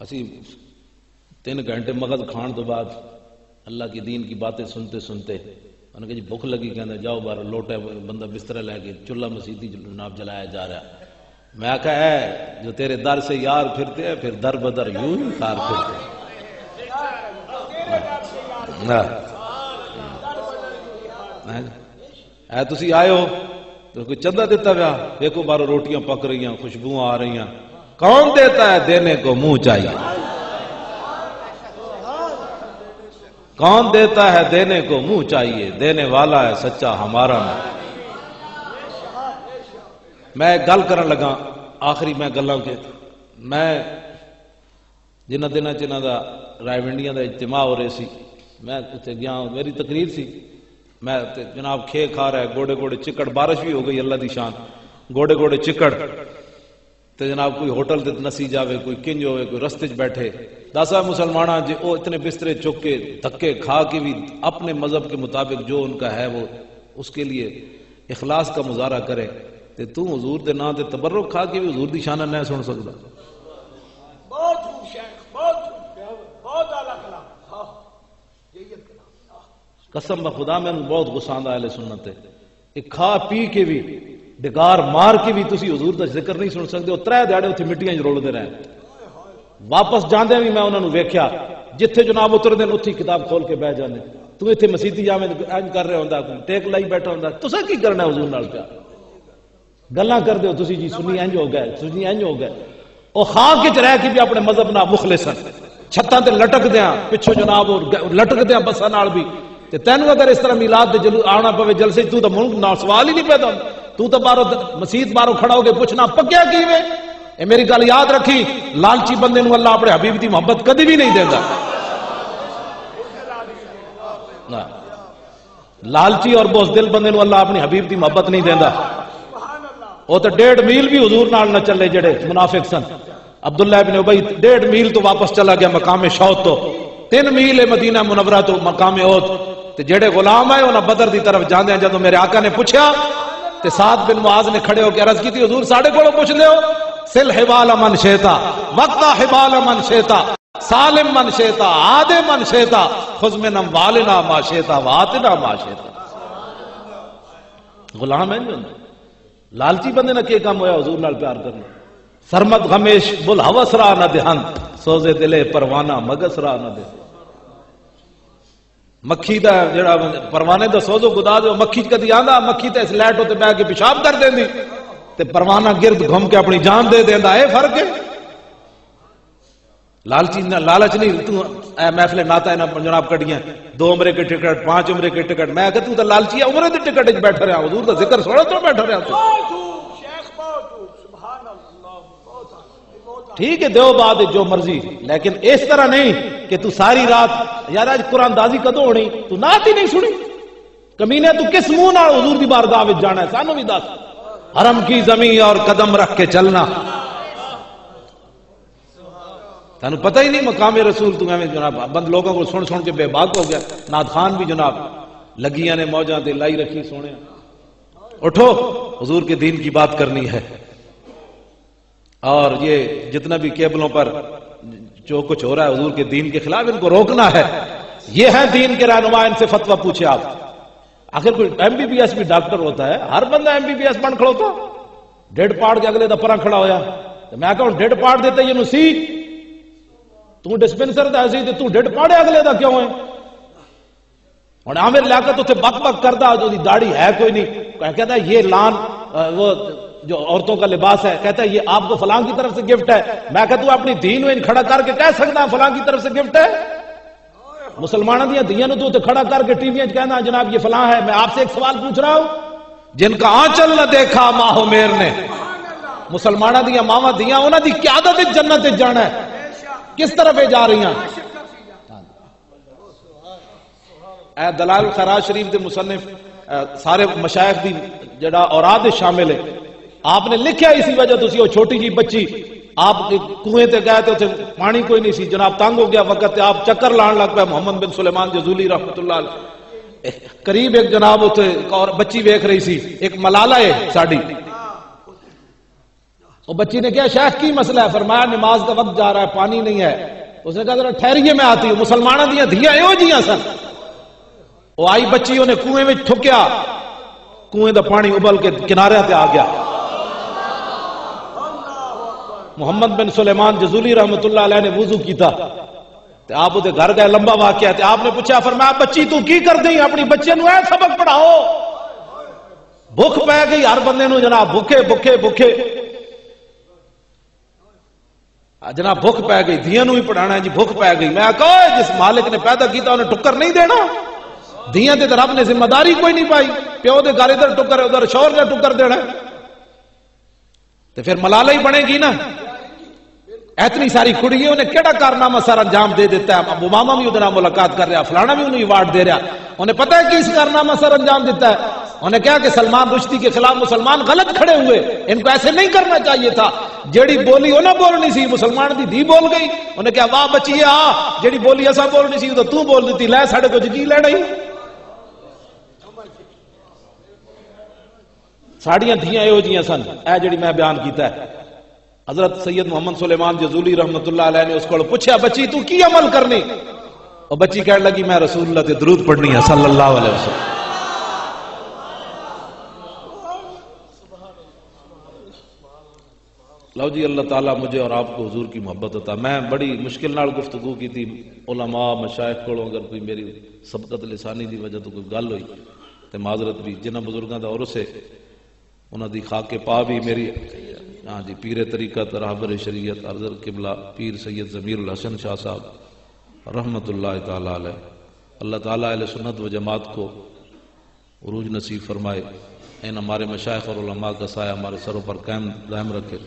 اسی 3 گھنٹے مغز کھان تو بعد اللہ کی دین کی باتیں سنتے سنتے انہوں نے کہا جی بھوک لگی، کہنا جاؤ باہر لوٹا بندہ بستر لے کے چولہا مسیحی جناب جلایا جا رہا. میں آکھا ہے جو تیرے در سے یار پھرتے ہیں پھر در بدر یوں ہی خار پھرتے ہیں. تسی آئے ہو تو کوئی چندہ دیتا پیا، دیکھو بارہ روٹیاں پک رہی ہیں، خوشبوئیں آ رہی ہیں. کون دیتا ہے؟ دینے کو منہ چاہیے. کون دیتا ہے؟ دینے کو منہ چاہیے. دینے والا ہے سچا ہمارا نہیں. میں گل کرن لگا آخری میں گلاں کے میں جنہ دنوں چنہ دا رائے ونڈیاں دا اجتماع ہو رہے سی، میں اتنے گیا، میری تقریر سی، میں جناب کھے کھا رہا ہے، گوڑے گوڑے چکڑ، بارش بھی ہو گئی اللہ دی شان، گوڑے گوڑے چکڑ تے جناب کوئی ہوٹل تے نسی جاوے، کوئی کنج ہوئے، کوئی رستے چ بیٹھے. داسا مسلمانہ جی وہ اتنے بسترے چک کے دھکے کھا کے بھی اپنے مذہب کے مطابق جو ان کا ہے وہ اس کے لیے اخلاص کا مظاہرہ کرے، تے تو حضور دے نام تے تبرک کھا کے بھی حضور دی شانہ نہیں سن سکتا. قسم بخدا میں بہت غصہ آندا اہل سنت ہے. ایک کھا پی کے بھی ڈگار مار کے بھی تسی حضور دا ذکر نہیں سن سکتے. 3 دہاڑے اتنے مٹیاں رولتے رہے. واپس جاندے بھی میں انہوں نے ویکھیا جتھے جناب اتردے اتھی کتاب کھول کے بہ جاندے. تو اتنے مسیتی جاویں انج کر رہے ہوندا، ٹیک لائی بیٹھا ہوندا. تساں کی کرنا ہے حضور نال پیا؟ گلاں کردے ہو تسی جی سنی انج ہو گئے، سنی انج ہو گئے. او خاک وچ رہ کے بھی اپنے مذہب نال مخلص ہیں، چھتاں تے لٹک دیاں پچھوں جناب لٹک دیاں بساں نال بھی. تے تینوں اگر اس طرح میلاد دے جلوس آنا پوے جلسے تو ملک نال سوال ہی نہیں پیدا ہوندا. تو باہروں مسجد باہروں کھڑا ہو کے پوچھنا پکیا کیویں؟ اے میری گل یاد رکھی، لالچی بندے نو اللہ اپنے حبیب دی محبت کدی بھی نہیں دیندا. لالچی اور بزدل بندے نو اللہ اپنی حبیب دی محبت نہیں دیندا. وہ تو 1.5 میل بھی حضور نال نہ چلے جڑے منافق سن. عبداللہ ابن ابی 1.5 میل تو واپس چلا گیا مقام شوت تو. 3 میل ہے مدینہ منورہ تو مقام احد. تے جڑے غلام آئے انہاں بدر دی طرف جاندے ہیں. جدوں میرے آقا نے پوچھا تے سعد بن معاذ نے کھڑے ہو کے عرض کی تھی حضور ساڑھے کولوں پوچھ لے ہو، سل حبال من شیتا وقتا حبال من شیتا سالم من شیتا عاد من شیتا خذ من اموالنا ما شیتا واتنا ما شیتا. غلام ہے جو لالچی بندے نہ کہ کام ہویا حضور نال پیار کرنا. سرمت غمیش بل ہوس را نہ دہن سوزے دلے پروانہ مگس را نہ دے. مکھی دا جڑا پروانے دا سوزو گدا دے مکھی کدی آندا مکھی تے اس لائٹ تے بیٹھ کے پیشاب کر دیندی تے پروانہ گرد گھوم کے اپنی جان دے دیندا. اے فرق ہے. لالچی لالچ نہیں. تو اے محفل ناتا ہے جناب کٹیاں 2 عمرے کے ٹکٹ 5 عمرے کے ٹکٹ. میں کہ تو لالچی عمرے دے ٹکٹ وچ بیٹھا رہا حضور دا ذکر سوڑا تو بیٹھا رہا تو ٹھیک ہے دیو بعد جو مرضی، لیکن اس طرح نہیں کہ تو ساری رات یار آج قرآن دازی کدوں ہونی تو نعت ہی نہیں سنی. کمینے تو کس منہ نال حضور دی بارگاہ وچ جانا ہے سانو بھی دس. حرم کی زمین اور قدم رکھ کے چلنا. تانوں پتہ ہی نہیں مقام رسول تو میں جناب بند لوگوں کو سن سن کے بے باک ہو گیا. نعت خان بھی جناب لگیاں نے موجاں تے لائی رکھی سونے اٹھو حضور کے دین کی بات کرنی ہے. اور یہ جتنا بھی کیبلوں پر جو کچھ ہو رہا ہے حضور کے دین کے خلاف ان کو روکنا ہے. یہ ہے دین کے رہنما, ان سے فتویٰ پوچھے آپ. آخر کوئی ایم بی بی ایس بھی ڈاکٹر ہوتا ہے, ہر بندہ ایم بی بی ایس بن کھڑا ہوتا, ڈیڈ پاڑ کے اگلے دا پرا کھڑا ہویا تو میں کہوں ڈیڈ پاڑ دیتے یہ نسی تو ڈسپینسر دا ایسی تو ڈیڈ پاڑے اگلے دا کیوں ہے. اور عامر لیاقت اتنے بک بک کرتا جو داڑھی ہے کوئی نہیں, کہتا ہے یہ لان وہ جو عورتوں کا لباس ہے, کہتا ہے یہ آپ کو فلاں کی طرف سے گفٹ ہے. میں کہتا ہوں اپنی دین میں کھڑا کر کے کہہ سکتا فلاں کی طرف سے گفٹ ہے. مسلمانوں دیا دیا نو تو کھڑا کر کے ٹی وی کہنا جناب یہ فلاں ہے. میں آپ سے ایک سوال پوچھ رہا ہوں, جن کا آنچل نہ دیکھا ماہ میر نے, مسلمانوں دیا ماواں دیا انہوں دی قیادت جنت جانا ہے, کس طرف جا رہی ہیں؟ اے دلائل الخیرات شریف دے مصنف سارے مشائخ دی جڑا اوراد شامل ہے. آپ نے لکھیا اسی وجہ تو سی وہ چھوٹی جی بچی آپ کنویں تے گئے تے پانی کوئی نہیں سی, جناب تنگ ہو گیا وقت آپ چکر لان لگ پہ. محمد بن سلیمان جزولی رحمت اللہ علیہ قریب ایک جناب اتنے اور بچی ویکھ رہی سی, ایک ملالہ ہے ساڈی. وہ بچی نے کہا شیخ کی مسئلہ ہے؟ فرمایا نماز کا وقت جا رہا ہے پانی نہیں ہے. اس نے کہا ذرا ٹھہریے میں آتی ہوں. مسلمانوں دیا دھیاں ایو جیاں سن. وہ آئی بچی انہیں کنویں میں ٹھکیا, کنویں دا پانی ابل کے کنارے تے آ گیا. محمد بن سلیمان جزولی رحمت اللہ علیہ نے وضو کیتا تے آپ تے گھر گئے, لمبا واقعہ تے آپ نے پوچھا فرمایا بچی تو کی کر دی؟ اپنی بچے نو اے سبق پڑھاؤ. بھوک پہ گئی ہر بندے نو جناب, بھوکے بھوکے بھوکے جناب بھوک پہ گئی, دھیاں نو ہی پڑھانا ہے جی, بھوک پہ گئی. میں کہا جس مالک نے پیدا کیتا انہیں ٹکر نہیں دینا. دھیاں تے رب نے ذمہ داری کوئی نہیں پائی, پیو دے گھر ادھر ٹکر ادھر شور نے ٹکر دینا تو پھر ملالہ ہی بنے گی نا. اتنی ساری کڑی انہیں کیڑا کارنامہ سر انجام دے دیتا ہے. ابو ماما بھی ادھر ملاقات کر رہا, فلانا بھی انہیں ایوارڈ دے رہا. انہیں پتہ ہے کہ اس کارنامہ سر انجام دیتا ہے. انہیں کہا کہ سلمان رشدی کے خلاف مسلمان غلط کھڑے ہوئے, ان کو ایسے نہیں کرنا چاہیے تھا. جیڑی بولی انہیں بولنی سی مسلمان دی دھی بول گئی. انہیں کہا واہ بچیے آ, جیڑی بولی ایسا بولنی سی تو بول دیتی, لے ساڑھے کو جگی لے نہیں. ساڑیاں دھیاں ایو جیاں سن. اے جیڑی میں بیان کیتا ہے حضرت سید محمد سلیمان جزولی رحمت اللہ علیہ نے اس کو پوچھا بچی تو کی عمل کرنی؟ اور بچی کہنے لگی میں رسول اللہ تے درود پڑھنی ہے صلی اللہ علیہ وسلم. لو جی اللہ تعالیٰ مجھے اور آپ کو حضور کی محبت عطا. میں بڑی مشکل نال گفتگو کی تھی علماء مشائخ کو, اگر کوئی میری سبقت لسانی دی وجہ تو کوئی گل ہوئی تے معذرت بھی. جنہ بزرگاں دا عرس ہے انہاں دی خاک پا بھی میری ہاں جی پیر طریقت راہبر شریعت ارضر قبلہ پیر سید ضمیر الحسن شاہ صاحب رحمت اللہ تعالی علیہ. اللہ تعالیٰ اہل سنت و جماعت کو عروج نصیب فرمائے. ان ہمارے مشائخ اور علماء کا سایہ ہمارے سروں پر قائم دائم رکھے.